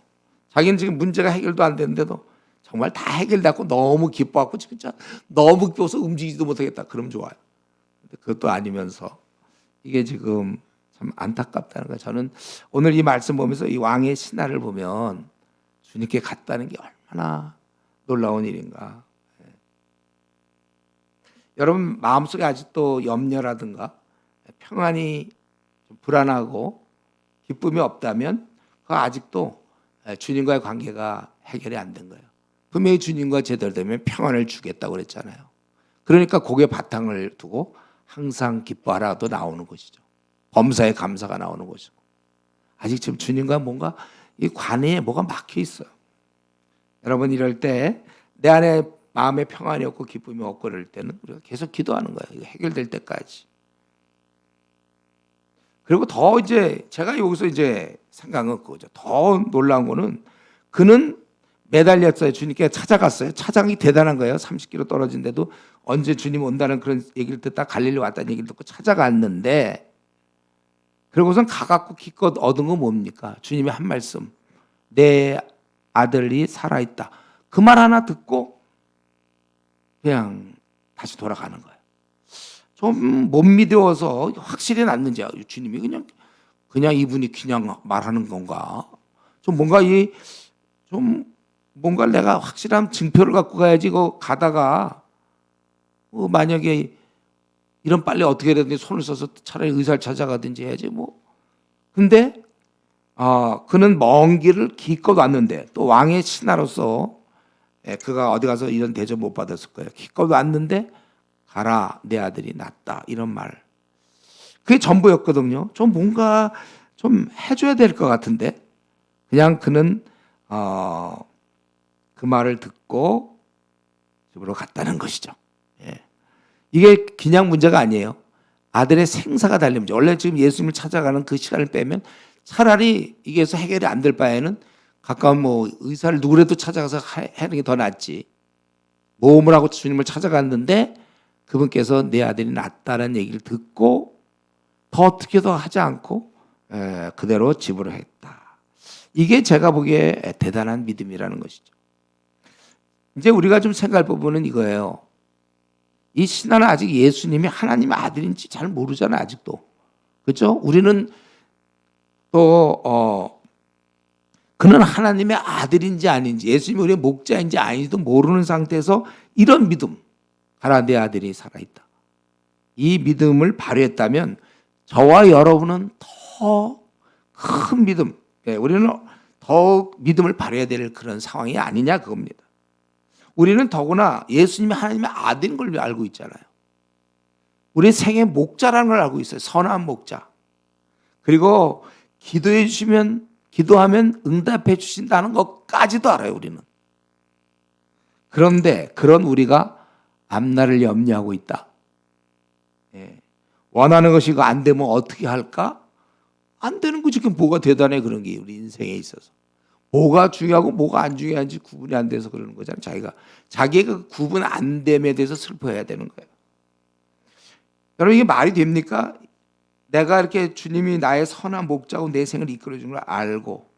자기는 지금 문제가 해결도 안 되는데도 정말 다 해결됐고 너무 기뻐하고 진짜 너무 기뻐서 움직이지도 못하겠다. 그럼 좋아요. 근데 그것도 아니면서 이게 지금 참 안타깝다는 거예요. 저는 오늘 이 말씀 보면서 이 왕의 신하를 보면 주님께 갔다는 게 얼마나 놀라운 일인가. 여러분 마음속에 아직도 염려라든가 평안이 좀 불안하고 기쁨이 없다면 그 아직도 주님과의 관계가 해결이 안 된 거예요. 분명히 주님과 제대로 되면 평안을 주겠다고 그랬잖아요. 그러니까 거기에 바탕을 두고 항상 기뻐하라도 나오는 것이죠. 범사에 감사가 나오는 것이고 아직 지금 주님과 뭔가 이 관계에 뭐가 막혀 있어요. 여러분 이럴 때 내 안에 마음에 평안이 없고 기쁨이 없고 그럴 때는 우리가 계속 기도하는 거예요. 이거 해결될 때까지. 그리고 더 이제 제가 여기서 이제 생각은 그거죠. 더 놀라운 거는 그는 매달렸어요. 주님께 찾아갔어요. 찾아간 게 대단한 거예요. 30km 떨어진데도 언제 주님 온다는 그런 얘기를 듣다 갈릴리 왔다는 얘기를 듣고 찾아갔는데 그러고선 가갖고 기껏 얻은 거 뭡니까? 주님의 한 말씀. 내 아들이 살아있다. 그 말 하나 듣고 그냥 다시 돌아가는 거예요. 좀 못 믿어서 확실히 났는지 주님이 그냥 이분이 그냥 말하는 건가? 좀 뭔가 내가 확실한 증표를 갖고 가야지. 이거 가다가 만약에 이런 빨리 어떻게 해야 손을 써서 차라리 의사를 찾아가든지 해야지 뭐. 근데 그는 먼 길을 기껏 왔는데 또 왕의 신하로서 그가 어디 가서 이런 대접 못 받았을 거예요. 기껏 왔는데 가라 내 아들이 낫다 이런 말. 그게 전부였거든요. 좀 뭔가 좀 해줘야 될 것 같은데 그냥 그는 그 말을 듣고 집으로 갔다는 것이죠. 예. 이게 그냥 문제가 아니에요. 아들의 생사가 달린 문제. 원래 지금 예수님을 찾아가는 그 시간을 빼면 차라리 이게서 해결이 안 될 바에는 가까운 뭐 의사를 누구라도 찾아가서 하는 게 더 낫지. 모험을 하고 주님을 찾아갔는데 그분께서 내 아들이 낫다는 얘기를 듣고 더 어떻게 더 하지 않고 그대로 집으로 했다. 이게 제가 보기에 대단한 믿음이라는 것이죠. 이제 우리가 좀 생각할 부분은 이거예요. 이 신하는 아직 예수님이 하나님의 아들인지 잘 모르잖아요. 아직도. 그렇죠? 우리는 또 그는 하나님의 아들인지 아닌지 예수님이 우리의 목자인지 아닌지도 모르는 상태에서 이런 믿음. 가라 내 아들이 살아있다. 이 믿음을 발휘했다면 저와 여러분은 더 큰 믿음, 우리는 더욱 믿음을 발휘해야 될 그런 상황이 아니냐 그겁니다. 우리는 더구나 예수님이 하나님의 아들인 걸 알고 있잖아요. 우리 생의 목자라는 걸 알고 있어요. 선한 목자. 그리고 기도해 주시면 기도하면 응답해 주신다는 것까지도 알아요. 우리는. 그런데 그런 우리가 앞날을 염려하고 있다. 원하는 것이 이거 안 되면 어떻게 할까? 안 되는 거 지금 뭐가 대단해 그런 게 우리 인생에 있어서. 뭐가 중요하고 뭐가 안 중요한지 구분이 안 돼서 그러는 거잖아요. 자기의 그 구분 안 됨에 대해서 슬퍼해야 되는 거예요. 여러분 이게 말이 됩니까? 내가 이렇게 주님이 나의 선한 목자고 내 생을 이끌어 주는 걸 알고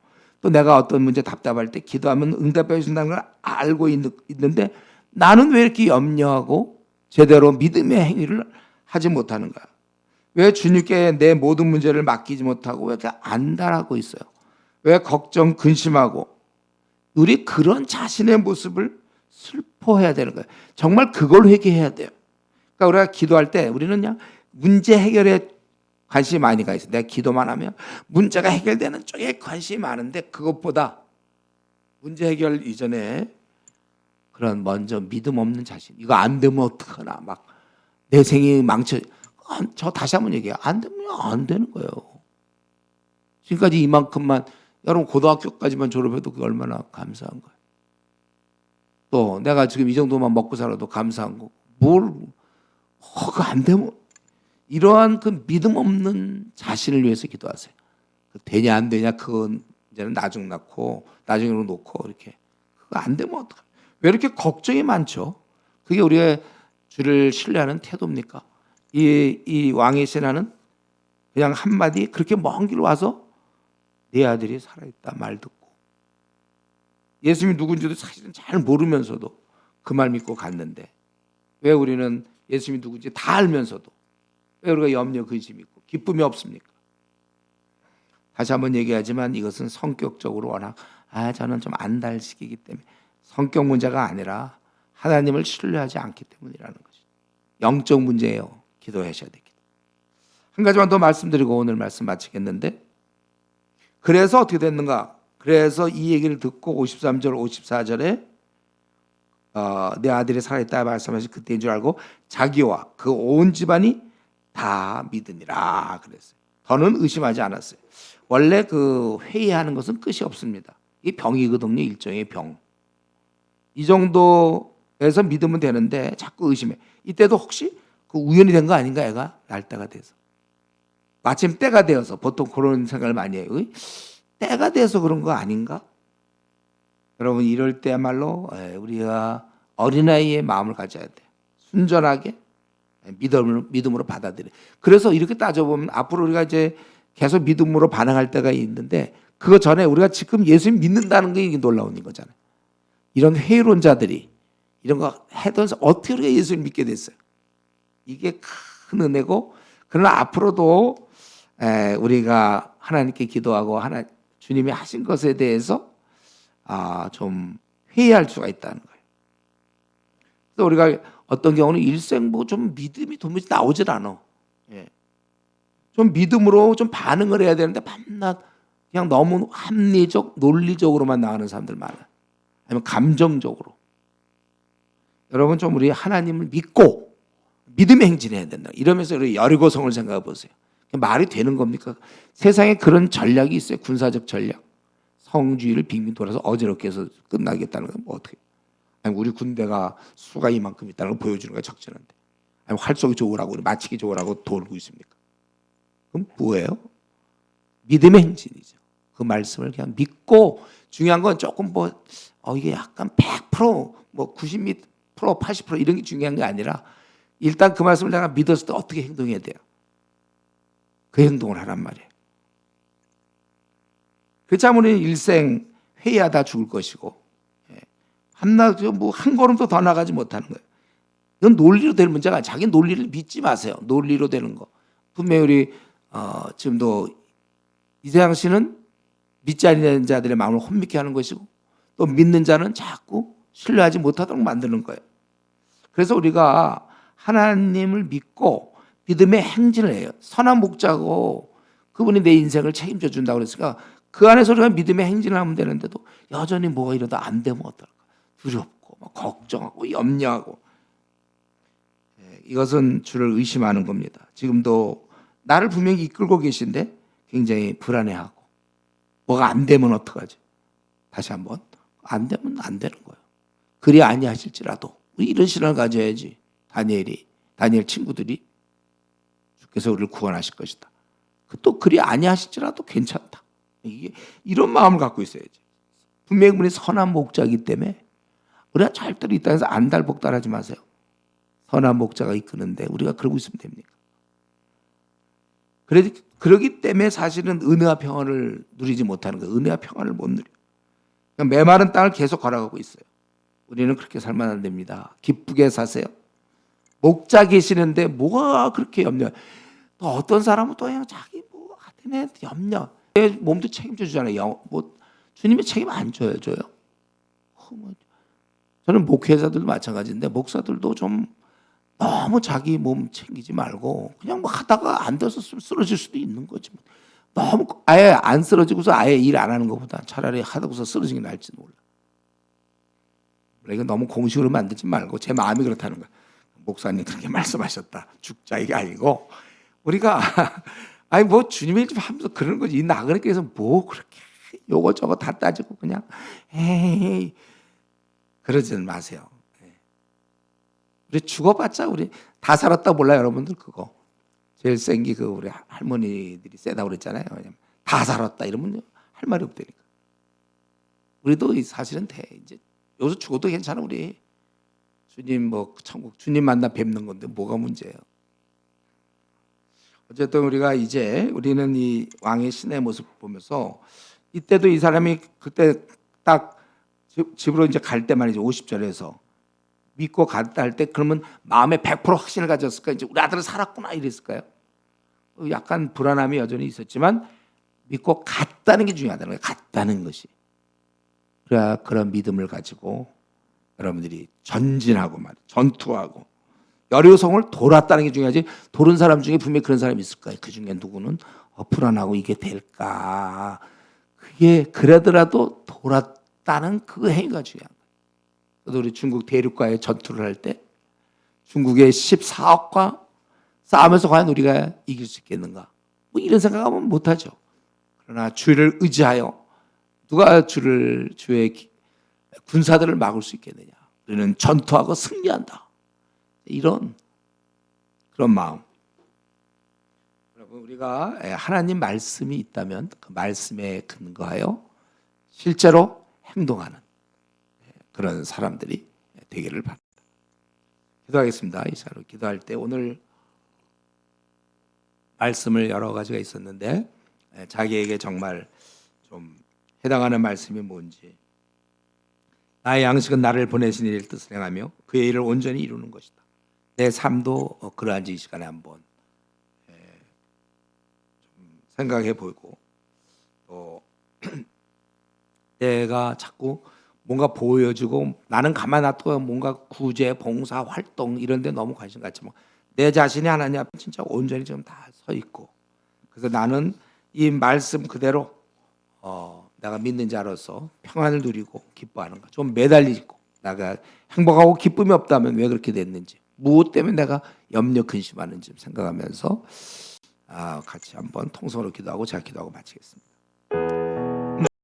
또 내가 어떤 문제 답답할 때 기도하면 응답해 준다는 걸 알고 있는데 나는 왜 이렇게 염려하고 제대로 믿음의 행위를 하지 못하는가? 왜 주님께 내 모든 문제를 맡기지 못하고 왜 이렇게 안달하고 있어요? 왜 걱정, 근심하고? 우리 그런 자신의 모습을 슬퍼해야 되는 거예요. 정말 그걸 회개해야 돼요. 그러니까 우리가 기도할 때 우리는 그냥 문제 해결에 관심이 많이 가 있어요. 내가 기도만 하면 문제가 해결되는 쪽에 관심이 많은데 그것보다 문제 해결 이전에 그런 먼저 믿음 없는 자신. 이거 안 되면 어떡하나. 막 내 생이 망쳐. 저 다시 한번 얘기해요. 안 되면 안 되는 거예요. 지금까지 이만큼만 여러분 고등학교까지만 졸업해도 그게 얼마나 감사한 거예요. 또 내가 지금 이 정도만 먹고 살아도 감사한 거고 그거 안 되면 이러한 그 믿음 없는 자신을 위해서 기도하세요. 되냐 안 되냐 그건 이제는 나중으로 놓고 이렇게 그거 안 되면 어떡해. 왜 이렇게 걱정이 많죠? 그게 우리가 주를 신뢰하는 태도입니까? 이 왕의 신하는 그냥 한마디 그렇게 먼 길 와서 내 아들이 살아있다 말 듣고 예수님이 누군지도 사실은 잘 모르면서도 그 말 믿고 갔는데 왜 우리는 예수님이 누군지 다 알면서도 왜 우리가 염려 근심이 있고 기쁨이 없습니까? 다시 한번 얘기하지만 이것은 성격적으로 워낙 저는 좀 안달시키기 때문에 성격 문제가 아니라 하나님을 신뢰하지 않기 때문이라는 것이죠. 영적 문제예요. 기도하셔야 되겠다. 한 가지만 더 말씀드리고 오늘 말씀 마치겠는데 그래서 어떻게 됐는가? 그래서 이 얘기를 듣고 53절 54절에 내 아들이 살아있다 말씀하신 그때인 줄 알고 자기와 그 온 집안이 다 믿으니라 그랬어요. 더는 의심하지 않았어요. 원래 그 회의하는 것은 끝이 없습니다. 이 병이거든요. 일종의 병. 이 정도에서 믿으면 되는데 자꾸 의심해. 이때도 혹시 그 우연이 된 거 아닌가 애가 날 때가 돼서. 마침 때가 되어서 보통 그런 생각을 많이 해요. 때가 돼서 그런 거 아닌가? 여러분 이럴 때야말로 우리가 어린아이의 마음을 가져야 돼요. 순전하게 믿음으로 받아들여. 그래서 이렇게 따져보면 앞으로 우리가 이제 계속 믿음으로 반응할 때가 있는데 그거 전에 우리가 지금 예수님 믿는다는 게 이게 놀라운 거잖아요. 이런 회의론자들이 이런 거 해도 어떻게 우리가 예수를 믿게 됐어요? 이게 큰 은혜고 그러나 앞으로도 우리가 하나님께 기도하고 주님이 하신 것에 대해서 좀 회의할 수가 있다는 거예요. 그래서 우리가 어떤 경우는 일생 뭐 좀 믿음이 도무지 나오질 않아. 좀 믿음으로 좀 반응을 해야 되는데 밤낮 그냥 너무 합리적, 논리적으로만 나가는 사람들 많아요. 아니면 감정적으로. 여러분 좀 우리 하나님을 믿고 믿음의 행진해야 된다. 이러면서 우리 여리고성을 생각해 보세요. 말이 되는 겁니까? 세상에 그런 전략이 있어요. 군사적 전략. 성주의를 빙빙 돌아서 어지럽게 해서 끝나겠다는 건 뭐 어떻게? 아니 우리 군대가 수가 이만큼 있다는 걸 보여주는 거야 적절한데. 아니 활쏘기 좋으라고 맞히기 좋으라고 돌고 있습니까? 그럼 뭐예요? 믿음의 행진이죠. 그 말씀을 그냥 믿고 중요한 건 조금 이게 약간 100%뭐 90% 80% 이런 게 중요한 게 아니라 일단 그 말씀을 내가 믿었을 때 어떻게 행동해야 돼요? 그 행동을 하란 말이에요. 그렇다면 우리는 일생 회의하다 죽을 것이고 한낮 뭐한 걸음도 더 나가지 못하는 거예요. 이건 논리로 될 문제가 아니에요. 자기 논리를 믿지 마세요. 논리로 되는 거. 분명히 우리 지금도 이재양 씨는 믿지 않는 자들의 마음을 혼미케 하는 것이고 또 믿는 자는 자꾸 신뢰하지 못하도록 만드는 거예요. 그래서 우리가 하나님을 믿고 믿음의 행진을 해요. 선한 목자고 그분이 내 인생을 책임져 준다고 그랬으니까 그 안에서 우리가 믿음의 행진을 하면 되는데도 여전히 뭐가 이러다 안 되면 어떨까? 두렵고 걱정하고 염려하고 이것은 주를 의심하는 겁니다. 지금도 나를 분명히 이끌고 계신데 굉장히 불안해하고 뭐가 안 되면 어떡하지? 다시 한번 안 되면 안 되는 거예요. 그리 아니하실지라도 우리 이런 신앙을 가져야지. 다니엘 친구들이 주께서 우리를 구원하실 것이다. 또 그리 아니하실지라도 괜찮다. 이런 마음을 갖고 있어야지. 분명히 그분이 선한 목자이기 때문에 우리가 절대로 이 땅에서 안달복달하지 마세요. 선한 목자가 이끄는데 우리가 그러고 있으면 됩니까? 그러기 때문에 사실은 은혜와 평안을 누리지 못하는 거예요. 은혜와 평안을 못 누려요. 메마른 땅을 계속 걸어가고 있어요. 우리는 그렇게 살면 안 됩니다. 기쁘게 사세요. 목자 계시는데 뭐가 그렇게 염려? 또 어떤 사람은 또 그냥 자기 하여튼 염려. 내 몸도 책임져 주잖아요. 주님이 책임 안 줘요. 저는 목회자들도 마찬가지인데 목사들도 좀 너무 자기 몸 챙기지 말고 그냥 하다가 안 돼서 쓰러질 수도 있는 거지. 너무 아예 안 쓰러지고서 아예 일 안 하는 것보다 차라리 하다고서 쓰러지는 게 나을지도 몰라. 이거 너무 공식으로 만들지 말고 제 마음이 그렇다는 거야. 목사님 그렇게 말씀하셨다. 죽자 이게 아니고 우리가 주님의 좀 하면서 그러는 거지. 이 나그네께 해서 그렇게 요거 저거 다 따지고 그냥 에이 그러지는 마세요. 우리 죽어봤자 우리 다 살았다 몰라요 여러분들 그거. 제일 센 게 우리 할머니들이 세다고 그랬잖아요. 다 살았다 이러면 할 말이 없다니까. 우리도 사실은 이제 여기서 죽어도 괜찮아 우리. 주님 천국 주님 만나 뵙는 건데 뭐가 문제예요? 어쨌든 우리는 이 왕의 신의 모습 보면서 이때도 이 사람이 그때 딱 집으로 이제 갈 때 말이죠. 50절에서 믿고 갔다 할 때 그러면 마음에 100% 확신을 가졌을까? 이제 우리 아들은 살았구나 이랬을까요? 약간 불안함이 여전히 있었지만 믿고 갔다는 게 중요하다는 거예요. 갔다는 것이. 그래야 그런 믿음을 가지고 여러분들이 전진하고 전투하고 여리고성을 돌았다는 게 중요하지. 도른 사람 중에 분명히 그런 사람이 있을 거예요. 그 중에 누구는 불안하고 이게 될까? 그게 그러더라도 돌았다는 그 행위가 중요한 거예요. 저도 우리 중국 대륙과의 전투를 할 때 중국의 14억과 싸우면서 과연 우리가 이길 수 있겠는가? 이런 생각하면 못하죠. 그러나 주를 의지하여 누가 주의 군사들을 막을 수 있겠느냐? 우리는 전투하고 승리한다. 이런 그런 마음. 여러분 우리가 하나님 말씀이 있다면 그 말씀에 근거하여 실제로 행동하는 그런 사람들이 되기를 바랍니다. 기도하겠습니다. 이 시간으로 기도할 때 오늘 말씀을 여러 가지가 있었는데 자기에게 정말 좀 해당하는 말씀이 뭔지. 나의 양식은 나를 보내신 이의 뜻을 행하며 그의 일을 온전히 이루는 것이다. 내 삶도 그러한지 이 시간에 한번 생각해 보고, 또 내가 자꾸 뭔가 보여주고 나는 가만 놔두고 뭔가 구제, 봉사, 활동 이런 데 너무 관심 갖지만 내 자신이 하나님 앞에 진짜 온전히 좀 다 서 있고, 그래서 나는 이 말씀 그대로 내가 믿는 자로서 평안을 누리고 기뻐하는 것, 좀 매달리고, 내가 행복하고 기쁨이 없다면 왜 그렇게 됐는지, 무엇 때문에 내가 염려 근심하는지 생각하면서 같이 한번 통성으로 기도하고 제가 기도하고 마치겠습니다.